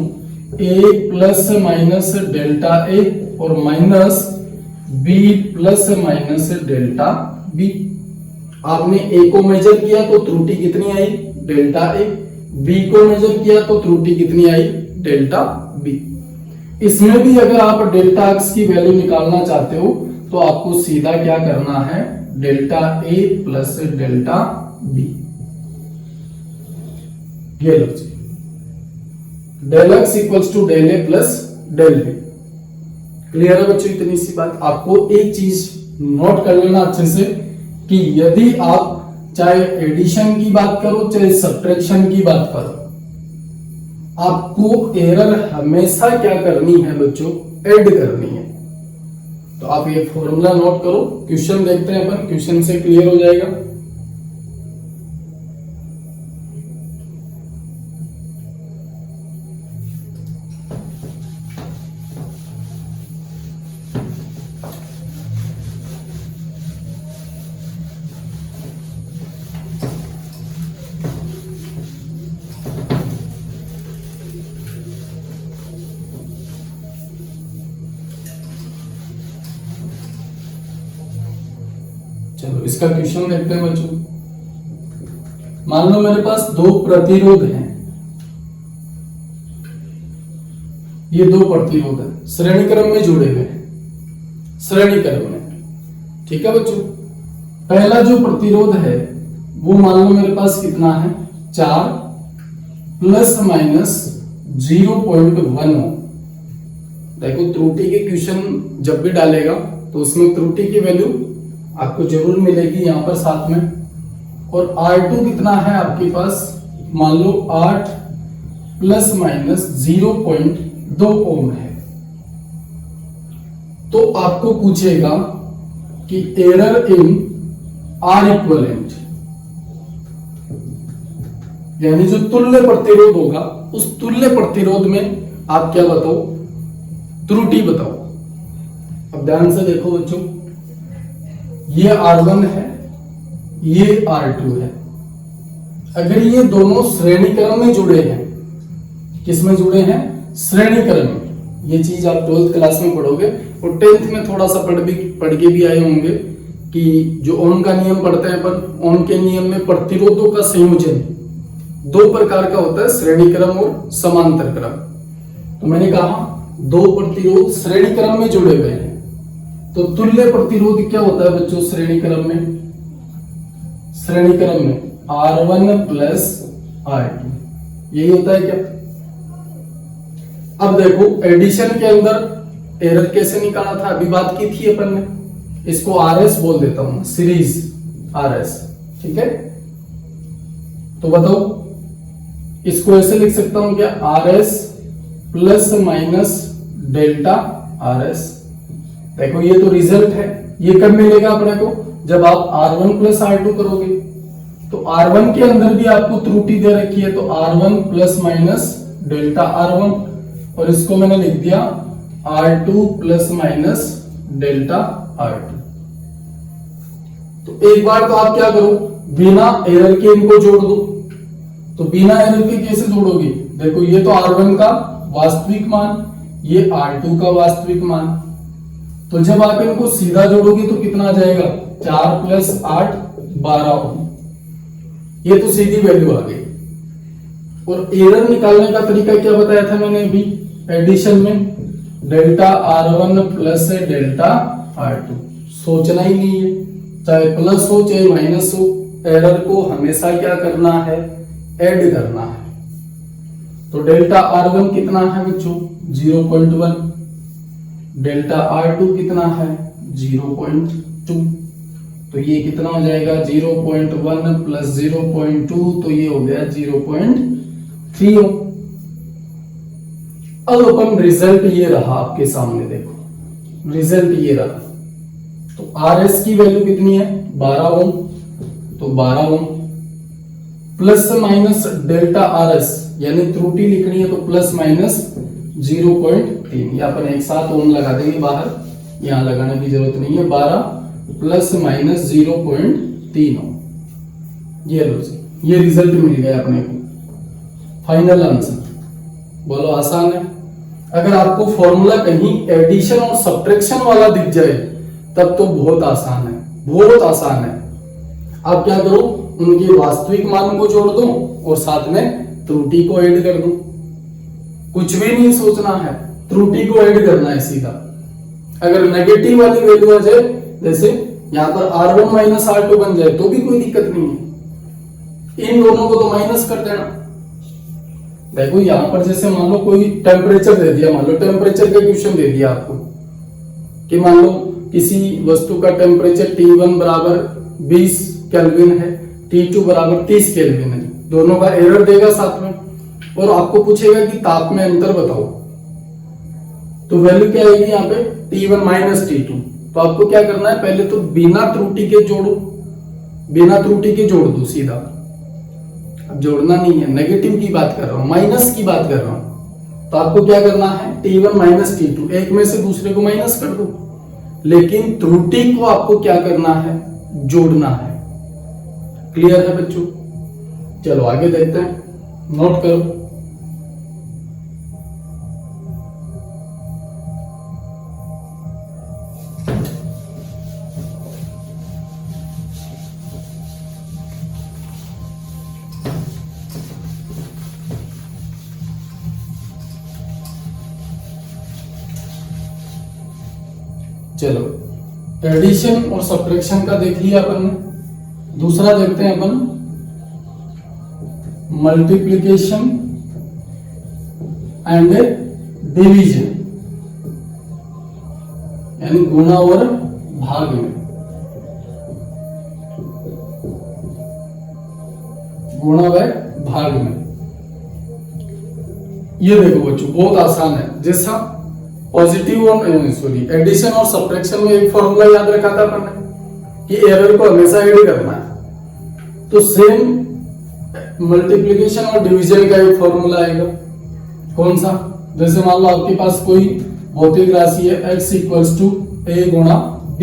A plus minus delta A और minus B plus minus delta B. आपने ए को मेजर किया तो त्रुटि कितनी आई? Delta A. बी को मेजर किया तो त्रुटि कितनी आई? Delta B. इसमें भी अगर आप डेल्टा एक्स की वैल्यू निकालना चाहते हो तो आपको सीधा क्या करना है? Delta A plus delta B. ये लो जी, del X equals to del A plus del B. Clear है बच्चों इतनी सी बात? आपको एक चीज नोट कर लेना अच्छे से कि यदि आप चाहे एडिशन की बात करो चाहे सब्ट्रैक्शन की बात करो, आपको एरर हमेशा क्या करनी है बच्चों? ऐड करनी है। तो आप ये फॉर्मूला नोट करो, क्वेश्चन देखते हैं अपन, क्वेश्चन से क्लियर हो जाएगा। चलो इसका क्वेश्चन देखते हैं बच्चों। मान लो मेरे पास दो प्रतिरोध हैं, ये दो प्रतिरोध है श्रेणी क्रम में जुड़े हुए हैं, श्रेणी क्रम में। ठीक है बच्चों, पहला जो प्रतिरोध है वो मान लो मेरे पास कितना है 4 प्लस माइनस 0.1 हो। देखो त्रुटि के क्वेश्चन जब भी डालेगा तो उसमें त्रुटि की वैल्यू आपको जरूर मिलेगी यहां पर साथ में। और R2 कितना है आपके पास, मान लो 8 प्लस माइनस 0.2 ओम है। तो आपको पूछेगा कि एरर इन आर इक्विवेलेंट, यानी जो तुल्य प्रतिरोध होगा उस तुल्य प्रतिरोध में आप क्या बताओ, त्रुटि बताओ। अब ध्यान से देखो बच्चों, ये R1 है, ये R2 है। अगर ये दोनों श्रेणी क्रम में जुड़े हैं, किसमें जुड़े हैं, श्रेणी क्रम में। ये चीज आप 12th क्लास में पढ़ोगे और 10th में थोड़ा सा पढ़ के भी आए होंगे कि जो ओम का नियम पढ़ते हैं अपन, ओम के नियम में प्रतिरोधों का संयोजन 2 प्रकार का होता है, श्रेणी क्रम और समांतर क्रम। तो मैंने कहा 2 प्रतिरोध श्रेणी क्रम में जुड़े हुए हैं। तो तुल्य प्रतिरोध क्या होता है बच्चों श्रेणी क्रम में, श्रेणी क्रम में R1 प्लस R2, यही होता है क्या। अब देखो एडिशन के अंदर एरर कैसे निकाला था, अभी बात की थी अपन ने, इसको RS बोल देता हूं, सीरीज RS, ठीक है। तो बताओ इसको ऐसे लिख सकता हूं क्या, RS plus minus delta RS। देखो ये तो रिजल्ट है, ये कब मिलेगा अपने को, जब आप R1 प्लस R2 करोगे। तो R1 के अंदर भी आपको त्रुटि दे रखी है, तो R1 plus minus delta R1, और इसको मैंने लिख दिया R2 plus minus delta R2। तो एक बार तो आप क्या करो, बिना एरर के इनको जोड़ दो। तो बिना एरर के कैसे जोड़ोगे, देखो ये तो R1 का वास्तविक मान, ये R2 का वास्तविक मान। तो जब आप इनको सीधा जोड़ोगे तो कितना आ जाएगा, 4 प्लस 8 12 ओम। ये तो सीधी वैल्यू आ गई। और एरर निकालने का तरीका क्या बताया था मैंने अभी एडिशन में, delta R1 plus delta R2। सोचना ही नहीं है, चाहे प्लस हो चाहे माइनस हो, एरर को हमेशा क्या करना है, ऐड करना है। तो डेल्टा R1 कितना है बच्चों, 0.1, डेल्टा R2 कितना है 0.2। तो ये कितना हो जाएगा 0.1 प्लस 0.2, तो ये हो गया 0.3 ओम। अब अपन रिजल्ट ये रहा आपके सामने, देखो रिजल्ट ये रहा। तो RS की वैल्यू कितनी है 12 ओम, तो 12 ohm plus minus delta RS, यानी त्रुटि लिखनी है तो प्लस माइनस 0.3, या अपन एक साथ ओम लगा देंगे बाहर, यहां लगाने की जरूरत नहीं है। 12 प्लस माइनस 0.3 ओम, ये लो जी, ये रिजल्ट मिल गया अपने को, फाइनल आंसर। बोलो आसान है। अगर आपको फॉर्मूला कहीं एडिशन और सब्ट्रैक्शन वाला दिख जाए तब तो बहुत आसान है, बहुत आसान है। आप क्या करो, उनके वास्तविक मान को जोड़ दो और साथ में त्रुटि को ऐड कर दो। कुछ भी नहीं सोचना है, त्रुटि को ऐड करना है सीधा। अगर नेगेटिव वाली वैल्यू आ जाए, जैसे यहां पर R1 माइनस R2 बन जाए तो भी कोई दिक्कत नहीं है, इन दोनों को तो माइनस कर देना। देखो यहां पर जैसे मान लो कोई टेम्परेचर दे दिया, मान लो टेम्परेचर का क्वेश्चन दे दिया आपको कि मान लो किसी वस्तु का टेम्परेचर T1 बराबर 20 केल्विन है, T2 बराबर 30 केल्विन है, दोनों का एरर देगा साथ में, और आपको पूछेगा कि ताप में अंतर बताओ। तो वैल्यू क्या आएगी यहाँ पे T1 माइनस T2। तो आपको क्या करना है, पहले तो बिना त्रुटि के जोड़ो, बिना त्रुटि के जोड़ दो सीधा। अब जोड़ना नहीं है, नेगेटिव की बात कर रहा हूं, माइनस की बात कर रहा हूं। तो आपको क्या करना है, T1 माइनस T2, एक में से दूसरे को माइनस कर दो, लेकिन त्रुटि को आपको क्या करना है, जोड़ना है। क्लियर है बच्चों? चलो आगे देखते हैं, नोट करो। चलो एडिशन और सब्ट्रैक्शन का देख लिया अपन ने। दूसरा देखते हैं अपन मल्टीप्लिकेशन एंड डिवीजन, यानी गुणा और भाग में। गुणा व भाग में ये देखो बच्चों बहुत आसान है। जैसा पॉजिटिव और एडिशन और सब्ट्रैक्शन में एक फॉर्मूला याद रखा था अपन ने कि एरर को हमेशा ऐड करना है, तो सेम मल्टीप्लिकेशन और डिवीजन का एक फॉर्मूला आएगा। कौन सा? जैसे मान लो आपके पास कोई भौतिक राशि है x इक्वल्स टू a गुणा b,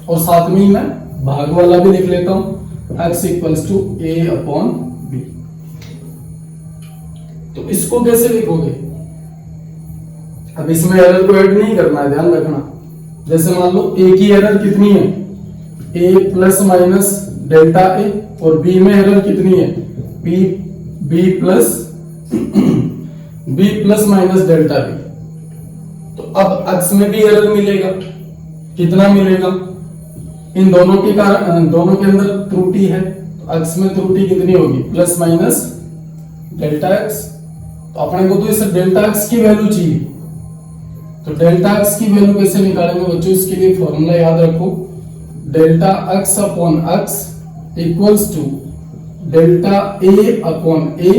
और साथ में मैं भाग वाला भी लिख लेता हूं x equals to a upon b। तो इसको कैसे लिखोगे? अब इसमें एरर को ऐड नहीं करना है, ध्यान रखना। जैसे मान लो a की एरर कितनी है, a plus minus delta a, और b में एरर कितनी है, b plus minus delta b। तो अब अक्स में भी एरर मिलेगा, कितना मिलेगा? इन दोनों के कारण दोनों के अंदर त्रुटि है, तो अक्स में त्रुटि कितनी होगी, प्लस माइनस डेल्टा एक्स। तो अपने को तो इस डेल्टा एक्स की वैल्यू चाहिए, तो डेल्टा एक्स की वैल्यू कैसे निकालेंगे बच्चों? इसके लिए फॉर्मूला याद रखो, delta X upon X equals to delta A upon A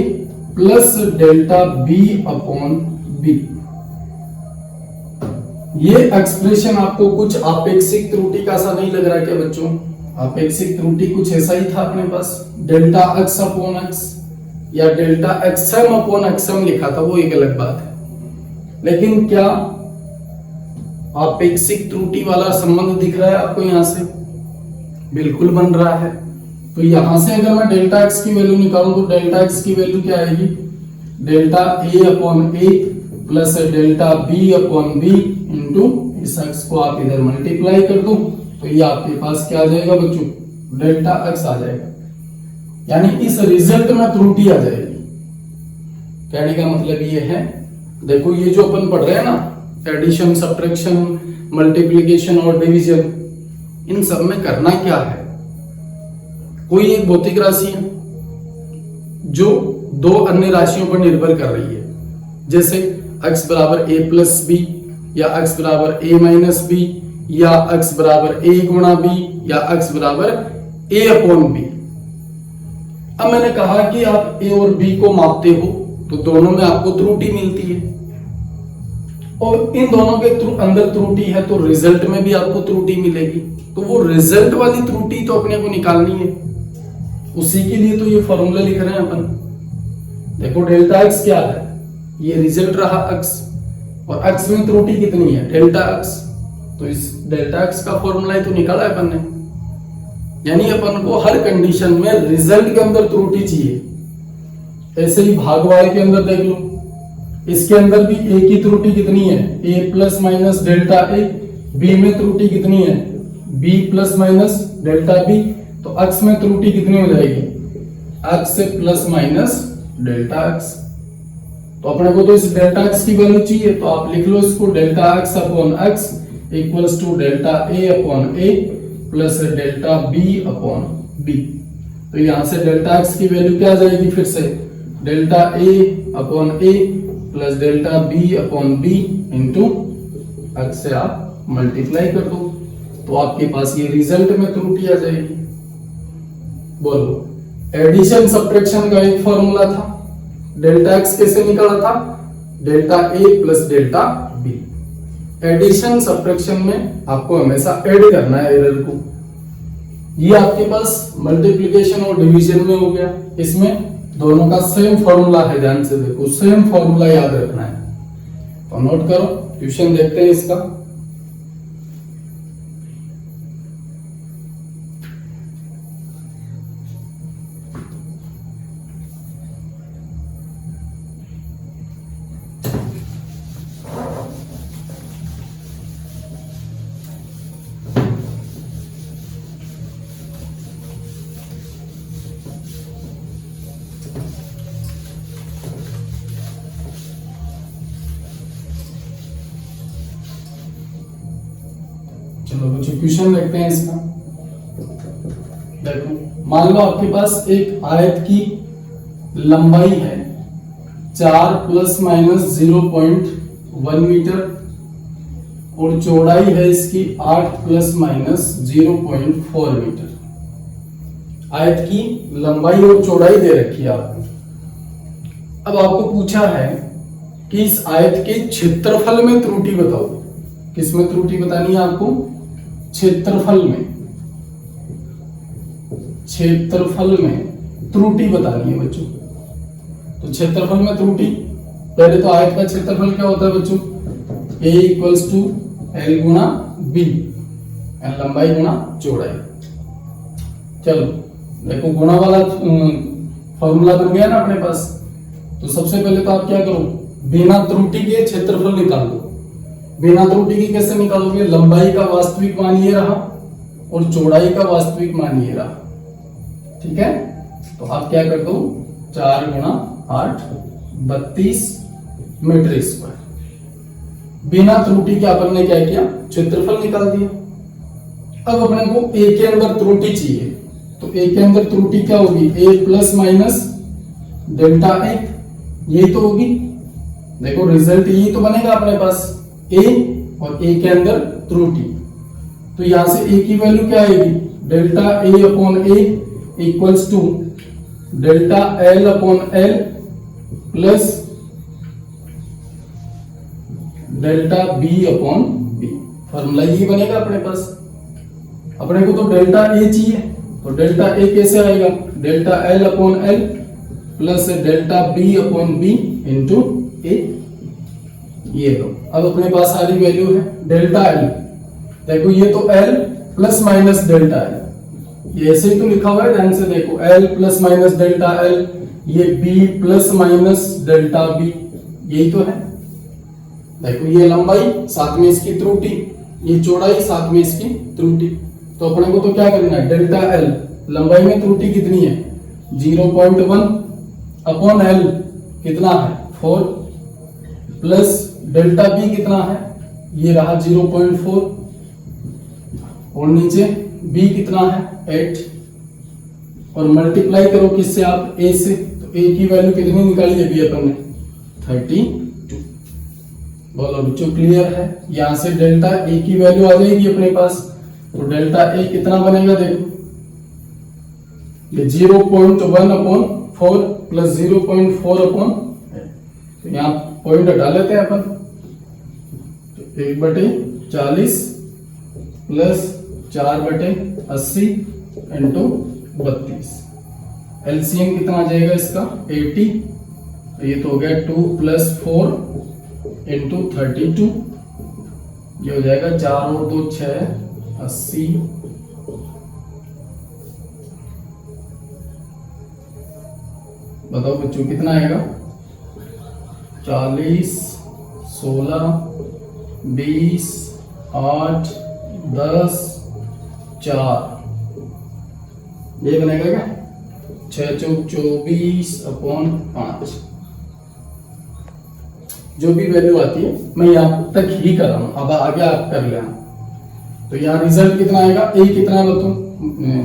plus delta B upon B. ये एक्सप्रेशन आपको कुछ आपेक्षिक त्रुटि का सा नहीं लग रहा क्या बच्चों? आपेक्षिक त्रुटि कुछ ऐसा ही था अपने पास, डेल्टा एक्स अपॉन एक्स या डेल्टा एक्सएम अपॉन एक्सएम लिखा था, वो एक अलग बात है। लेकिन क्या आपेक्षिक त्रुटि वाला संबंध दिख रहा है आपको? यहां से बिल्कुल बन रहा है। तो यहां से अगर मैं डेल्टा एक्स की वैल्यू निकालूं तो डेल्टा एक्स की वैल्यू क्या आएगी, delta A upon A plus delta B upon B into इस एक्स को आप इधर मल्टीप्लाई कर दो, तो ये आपके पास क्या आ जाएगा बच्चों, डेल्टा एक्स आ जाएगा। यानी इस रिजल्ट में त्रुटि आ जाएगी। कहने का मतलब ये है, देखो ये जो अपन पढ़ रहे हैं ना, एडिशन, सब्ट्रैक्शन, मल्टीप्लिकेशन और डिवीजन, इन सब में करना क्या है? कोई एक भौतिक राशि है जो दो अन्य राशियों पर निर्भर कर रही है, जैसे x बराबर a प्लस बी, या x बराबर a माइनस बी, या x बराबर a गुणा b, या x बराबर a अपॉन बी। अब मैंने कहा कि आप a और b को मापते हो तो दोनों में आपको त्रुटि मिलती है, और इन दोनों के अंदर त्रुटि है तो रिजल्ट में भी आपको त्रुटि मिलेगी। तो वो रिजल्ट वाली त्रुटि तो अपने को निकालनी है, उसी के लिए तो ये फॉर्मूला लिख रहे हैं अपन। देखो डेल्टा एक्स क्या है, ये रिजल्ट रहा एक्स, और एक्स में त्रुटि कितनी है, डेल्टा एक्स। तो इस डेल्टा एक्स का फॉर्मूला ही तो निकाला है अपन ने। यानी अपन को हर कंडीशन में रिजल्ट के अंदर त्रुटि चाहिए। ऐसे ही भाग वाले के अंदर देख लो, इसके अंदर भी ए की त्रुटि कितनी है, A plus minus delta A. B में त्रुटि कितनी है, B plus minus delta B. तो एक्स में त्रुटि कितनी हो जाएगी, एक्स से प्लस माइनस डेल्टा एक्स। तो अपने को तो इस डेल्टा एक्स की वैल्यू चाहिए, तो आप लिख लो इसको, delta X upon X equals to delta A upon A plus delta B upon B. तो यहां से डेल्टा एक्स की वैल्यू क्या आ जाएगी, फिर से delta A upon A plus delta B upon B into X से आप मल्टीप्लाई कर दो, तो आपके पास ये रिजल्ट में त्रुटि आ जाएगी। बोलो, एडिशन सब्ट्रैक्शन का एक फॉर्मूला था, डेल्टा एक्स कैसे निकाला था, delta A plus delta B. Addition subtraction में आपको हमेशा ऐड करना है एरर को। ये आपके पास मल्टीप्लिकेशन और डिवीजन में हो गया, इसमें दोनों का सेम फॉर्मूला है, ध्यान से देखो, सेम फॉर्मूला याद रखना है। तो नोट करो, ट्यूशन देखते हैं इसका। चलो बच्चों क्वेश्चन देखते हैं इसका। देखो मान लो आपके पास एक आयत की लंबाई है 4 प्लस माइनस 0.1 मीटर और चौड़ाई है इसकी 8 प्लस माइनस 0.4 मीटर। आयत की लंबाई और चौड़ाई दे रखी है आपको। अब आपको पूछा है कि इस आयत के क्षेत्रफल में त्रुटि बताओ। किसमें त्रुटि बतानी है आपको? क्षेत्रफल में। क्षेत्रफल में त्रुटि बतानी है बच्चों। तो क्षेत्रफल में त्रुटि, पहले तो आयत का क्षेत्रफल क्या होता है बच्चों? A इक्वल्स टू एल गुना बी, लंबाई गुना चौड़ाई। चलो देखो गुणा वाला फॉर्मूला बन गया ना अपने पास। तो सबसे पहले तो आप क्या करो, बिना त्रुटि के क्षेत्रफल निकाल दो। बिना त्रुटि की कैसे निकालोगे? लंबाई का वास्तविक मान ये रहा और चौड़ाई का वास्तविक मान ये रहा, ठीक है। तो आप क्या कर दो, 4 गुणा 8 32 मीटर स्क्वायर। बिना त्रुटि के अपन ने क्या किया? क्षेत्रफल निकाल दिया। अब अपने को ए के अंदर त्रुटि चाहिए, तो ए के अंदर त्रुटि क्या होगी? ए प्लस माइनस डेल्टा ए, यही तो होगी। देखो रिजल्ट यही तो बनेगा अपने पास, ए और ए के अंदर त्रुटि। तो यहां से ए की वैल्यू क्या आएगी? Delta A upon A equals to delta L upon L plus delta B upon B. Formula यही बनेगा अपने पास। अपने को तो डेल्टा ए चाहिए, तो डेल्टा ए कैसे आएगा? Delta L upon L plus delta B upon B into A. ये लो, अब अपने पास सारी वैल्यू है। डेल्टा एल, देखो ये तो L plus minus delta L, ये ऐसे ही तो लिखा हुआ है, ध्यान से देखो, L plus minus delta L, ये B plus minus delta B, यही तो है। देखो ये लंबाई साथ में इसकी त्रुटि, ये चौड़ाई साथ में इसकी त्रुटि। तो अपने को तो क्या करना है? डेल्टा एल, लंबाई में त्रुटि कितनी है? 0.1 अपॉन एल कितना है? 4 प्लस डेल्टा बी कितना है? ये रहा 0.4 और नीचे बी कितना है? 8 और मल्टीप्लाई करो किससे? आप ए से। तो ए की वैल्यू कितनी निकाली अभी अपन ने? 32। बोलो बच्चों क्लियर है? यहां से डेल्टा ए की वैल्यू आ जाएगी अपने पास। तो डेल्टा ए कितना बनेगा? देखो ये 0.1 अपॉन 4 प्लस 0.4 अपॉन, तो यहाँ पॉइंट हटा लेते हैं अपन। तो 1/40 प्लस 4/80 इंटू 32। एलसीएम कितना आ जाएगा इसका? 80। तो ये तो हो गया 2 प्लस 4 इंटू 32, ये हो जाएगा 4 और 2 6, 80। बताओ बच्चों कितना आएगा? 40 16 20 8 10 4, ये बनेगा क्या? 6 चौक 24 अपॉन 5। जो भी वैल्यू आती है मैं यहां तक ही कर रहा हूं, अब आगे आप कर लेना। तो यहाँ रिजल्ट कितना आएगा? ए कितना है बताओ?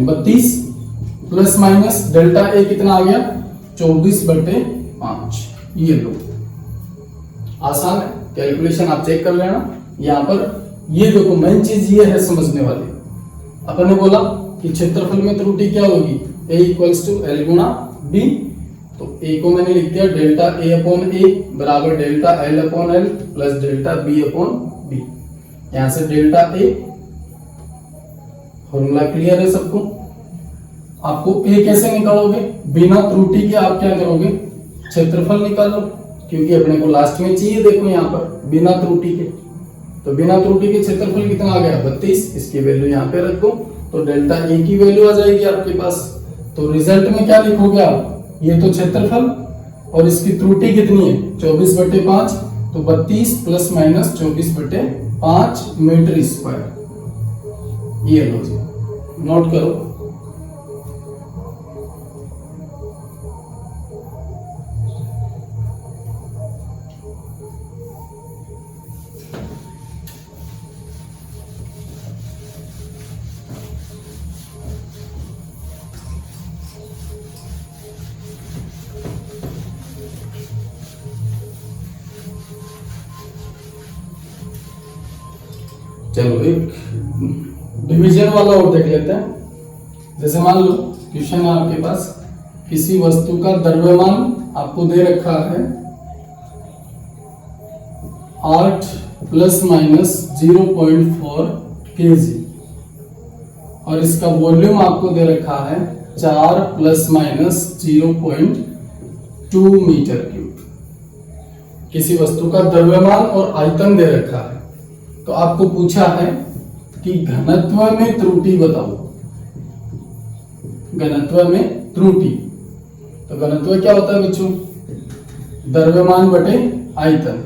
32 प्लस माइनस डेल्टा ए कितना आ गया? 24/5। ये लो, आसान है, कैलकुलेशन आप चेक कर लेना। यहाँ पर ये देखो मेन चीज ये है समझने वाली। अपन ने बोला कि क्षेत्रफल में त्रुटि क्या होगी? ए इक्वल्स टू एल गुना बी। तो ए को मैंने लिख दिया डेल्टा ए अपॉन ए बराबर delta L upon L plus delta B upon B. यहां से डेल्टा ए, फॉर्मूला क्लियर है सबको? आपको ए कैसे निकालोगे? बिना त्रुटि के आप क्या करोगे? क्षेत्रफल निकालो, क्योंकि अपने को लास्ट में चाहिए। देखो यहाँ पर बिना त्रुटि के, तो बिना त्रुटि के क्षेत्रफल कितना आ गया? 32। इसकी वैल्यू यहाँ पे रख दो, तो डेल्टा ए की वैल्यू आ जाएगी आपके पास। तो रिजल्ट में क्या लिखोगे आप? ये तो क्षेत्रफल और इसकी त्रुटि कितनी है? 24/5। तो 32 प्लस माइनस 24/5 मीटर स्क्वायर। ये लो जी, नोट करो। चलो एक डिवीजन वाला और देख लेते हैं। जैसे मान लो क्वेश्चन है आपके पास, किसी वस्तु का द्रव्यमान आपको दे रखा है 8 प्लस माइनस 0.4 kg और इसका वॉल्यूम आपको दे रखा है 4 प्लस माइनस 0.2 मीटर क्यूब। किसी वस्तु का द्रव्यमान और आयतन दे रखा है, तो आपको पूछा है कि घनत्व में त्रुटि बताओ। घनत्व में त्रुटि, तो घनत्व क्या होता है बच्चों? द्रव्यमान बटे आयतन।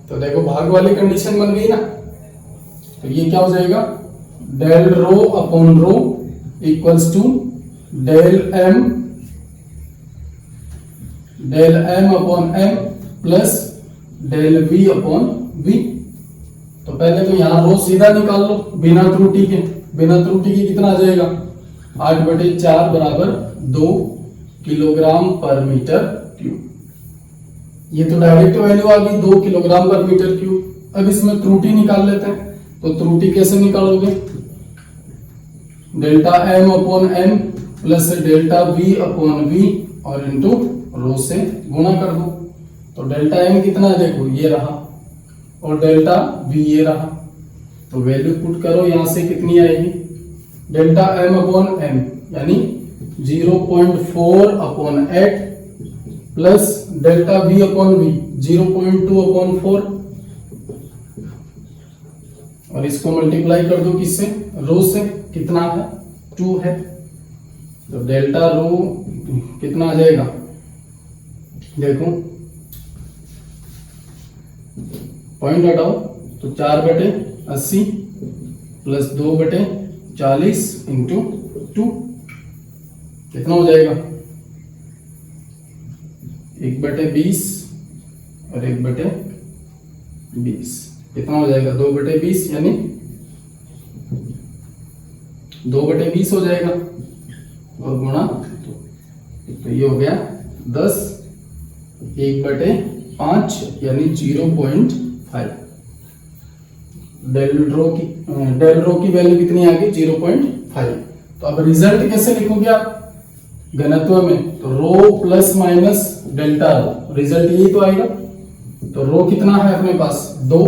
तो देखो भाग वाली कंडीशन बन गई ना, तो ये क्या हो जाएगा? Del rho upon rho equals to del M upon M plus del V upon V. तो पहले तो यहां रो सीधा निकाल लो बिना त्रुटि के। बिना त्रुटि के कितना आ जाएगा? 8/4 बराबर 2 किलोग्राम पर मीटर क्यूब। ये तो डायरेक्ट वैल्यू आ गई 2 किलोग्राम पर मीटर क्यूब। अब इसमें त्रुटि निकाल लेते हैं। तो त्रुटि कैसे निकालोगे? Delta M upon M plus delta V upon V और इंटू रो से गुणा कर दो। तो डेल्टा एम कितना है? देखो ये रहा, और डेल्टा वी ये रहा। तो वैल्यू पुट करो, यहां से कितनी आएगी? डेल्टा एम अपॉन एम यानी 0.4 upon 8 plus delta V upon V 0.2 upon 4 और इसको मल्टीप्लाई कर दो किससे? रो से। कितना है? 2 है। तो डेल्टा रो कितना आ जाएगा? देखो पॉइंट हटाओ, तो 4/80 प्लस 2/40 इंटू 2 कितना हो जाएगा? 1/20 और 1/20 कितना हो जाएगा? 2/20 यानी 2/20 हो जाएगा और गुणा, तो ये हो गया 10 1/5 यानी 0.5। डेल रो की वैल्यू कितनी आ गई? 0.5। तो अब रिजल्ट कैसे लिखोगे आप घनत्व में? तो rho plus minus delta rho, result यही तो आएगा। तो रो कितना है अपने पास? 2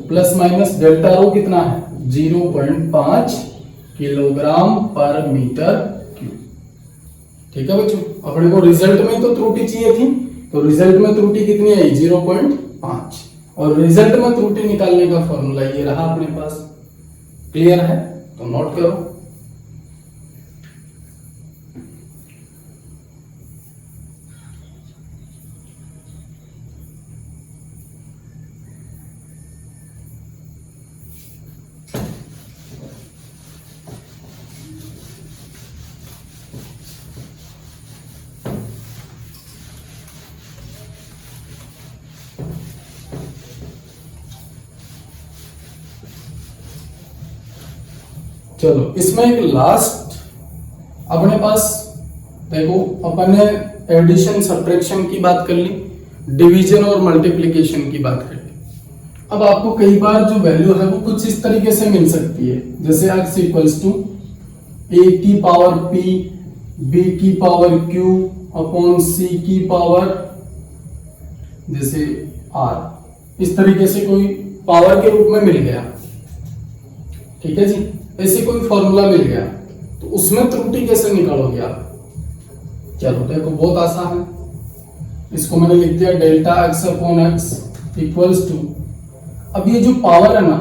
प्लस माइनस डेल्टा रो कितना है? 0.5 किलोग्राम पर मीटर क्यूब। ठीक है बच्चों, अपने को रिजल्ट में तो त्रुटि चाहिए थी, तो रिजल्ट में त्रुटि कितनी आई? 0.5। और रिजल्ट में त्रुटि निकालने का फॉर्मूला ये रहा अपने पास। क्लियर है? तो नोट करो। चलो इसमें एक लास्ट अपने पास देखो, अपन ने एडिशन सब्ट्रैक्शन की बात कर ली, डिवीजन और मल्टीप्लिकेशन की बात कर ली। अब आपको कई बार जो वैल्यू है वो कुछ इस तरीके से मिल सकती है, जैसे x इक्वल्स टू a की पावर p b की पावर q अपॉन c की पावर जैसे r, इस तरीके से कोई पावर के रूप में मिल गया। ठीक है जी, ऐसे कोई फॉर्मूला मिल गया, तो उसमें त्रुटि कैसे निकालोगे आप? चलो देखो बहुत आसान है। इसको मैंने लिख दिया delta x upon x equals to, अब ये जो पावर है ना,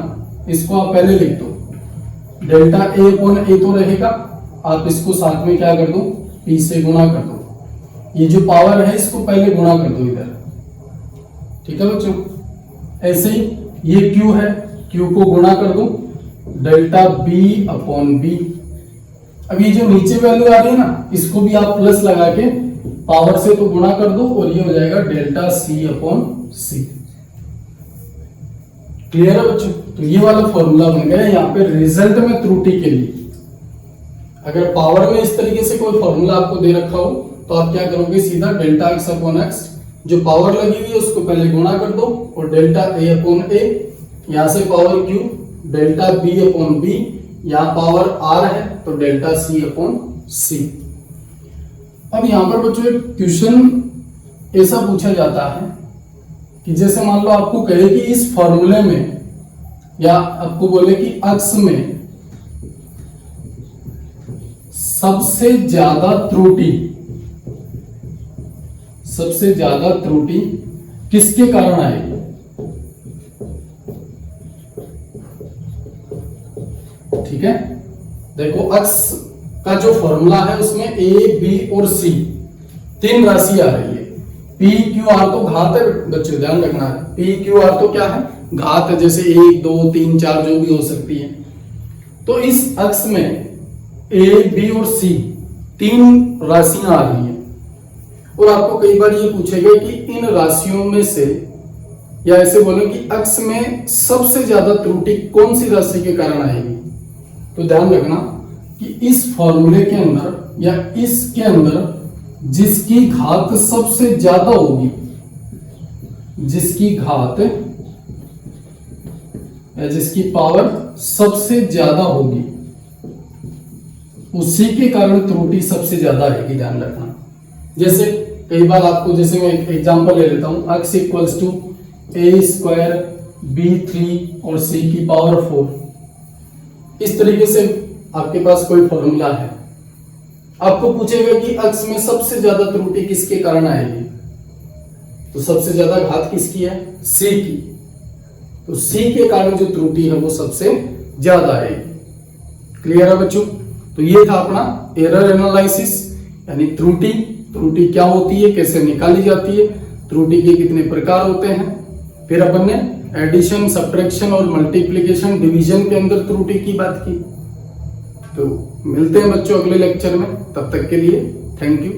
इसको आप पहले लिख दो। डेल्टा a अपॉन a तो रहेगा, आप इसको साथ में क्या कर दो? p से गुणा कर दो। ये जो पावर है इसको पहले गुणा कर दो इधर। ठीक है बच्चों, ऐसे ही ये q है, q को गुणा कर दो डेल्टा b अपॉन b। अब ये जो नीचे वैल्यू आ रही है ना, इसको भी आप प्लस लगा के पावर से तो गुणा कर दो और ये हो जाएगा delta c upon c। Clear है बच्चों? तो ये वाला फॉर्मूला बन गया यहाँ पे रिजल्ट में त्रुटि के लिए। अगर पावर में इस तरीके से कोई फॉर्मूला आपको दे रखा हो तो आप क्या करोगे? सीधा डेल्टा x अपॉन x, जो पावर लगी हुई है उसको पहले गुणा कर दो और डेल्टा a अपॉन a यहां से power Q delta B upon B, यहां पावर आर है तो डेल्टा सी अपॉन सी। अब यहां पर बच्चों एक क्वेश्चन ऐसा पूछा जाता है कि जैसे मान लो आपको कहे कि इस फॉर्मूले में, या आपको बोले कि अक्ष में सबसे ज्यादा त्रुटि किसके कारण आएगी। ठीक है, देखो अक्ष का जो फॉर्मूला है उसमें ए बी और सी 3 राशि आ रही है। पी क्यू आर तो घात है बच्चों, ध्यान रखना है। पी क्यू आर तो क्या है, घात है, जैसे 1 2 3 4 जो भी हो सकती है। तो इस अक्ष में ए बी और सी 3 राशियां आ रही हैं, और आपको कई बार ये पूछेगा कि इन राशियों में से, या ऐसे बोले कि अक्ष में सबसे ज्यादा त्रुटि कौन सी राशि के कारण आएगी। तो ध्यान रखना कि इस फॉर्मूले के अंदर या इसके अंदर जिसकी घात सबसे ज्यादा होगी, जिसकी घात या जिसकी पावर सबसे ज्यादा होगी, उसी के कारण त्रुटि सबसे ज्यादा रहेगी। ध्यान रखना, जैसे कई बार आपको, जैसे मैं एक एग्जांपल ले लेता हूं, x equals to A square B 3 और c की पावर 4। इस तरीके से आपके पास कोई फॉर्मूला है, आपको पूछेगा कि अक्ष में सबसे ज्यादा त्रुटि किसके कारण आएगी, तो सबसे ज्यादा घात किसकी है, c की। तो c के कारण जो त्रुटि है वो सबसे ज्यादा आएगी। क्लियर है बच्चों। तो ये था अपना एरर एनालिसिस, यानी त्रुटि क्या होती है, कैसे निकाली जाती है, त्रुटि के कितने प्रकार होते हैं। फिर अपन ने एडिशन, सब्ट्रैक्शन और मल्टीप्लिकेशन, डिवीजन के अंदर त्रुटि की बात की। तो मिलते हैं बच्चों अगले लेक्चर में, तब तक के लिए थैंक यू।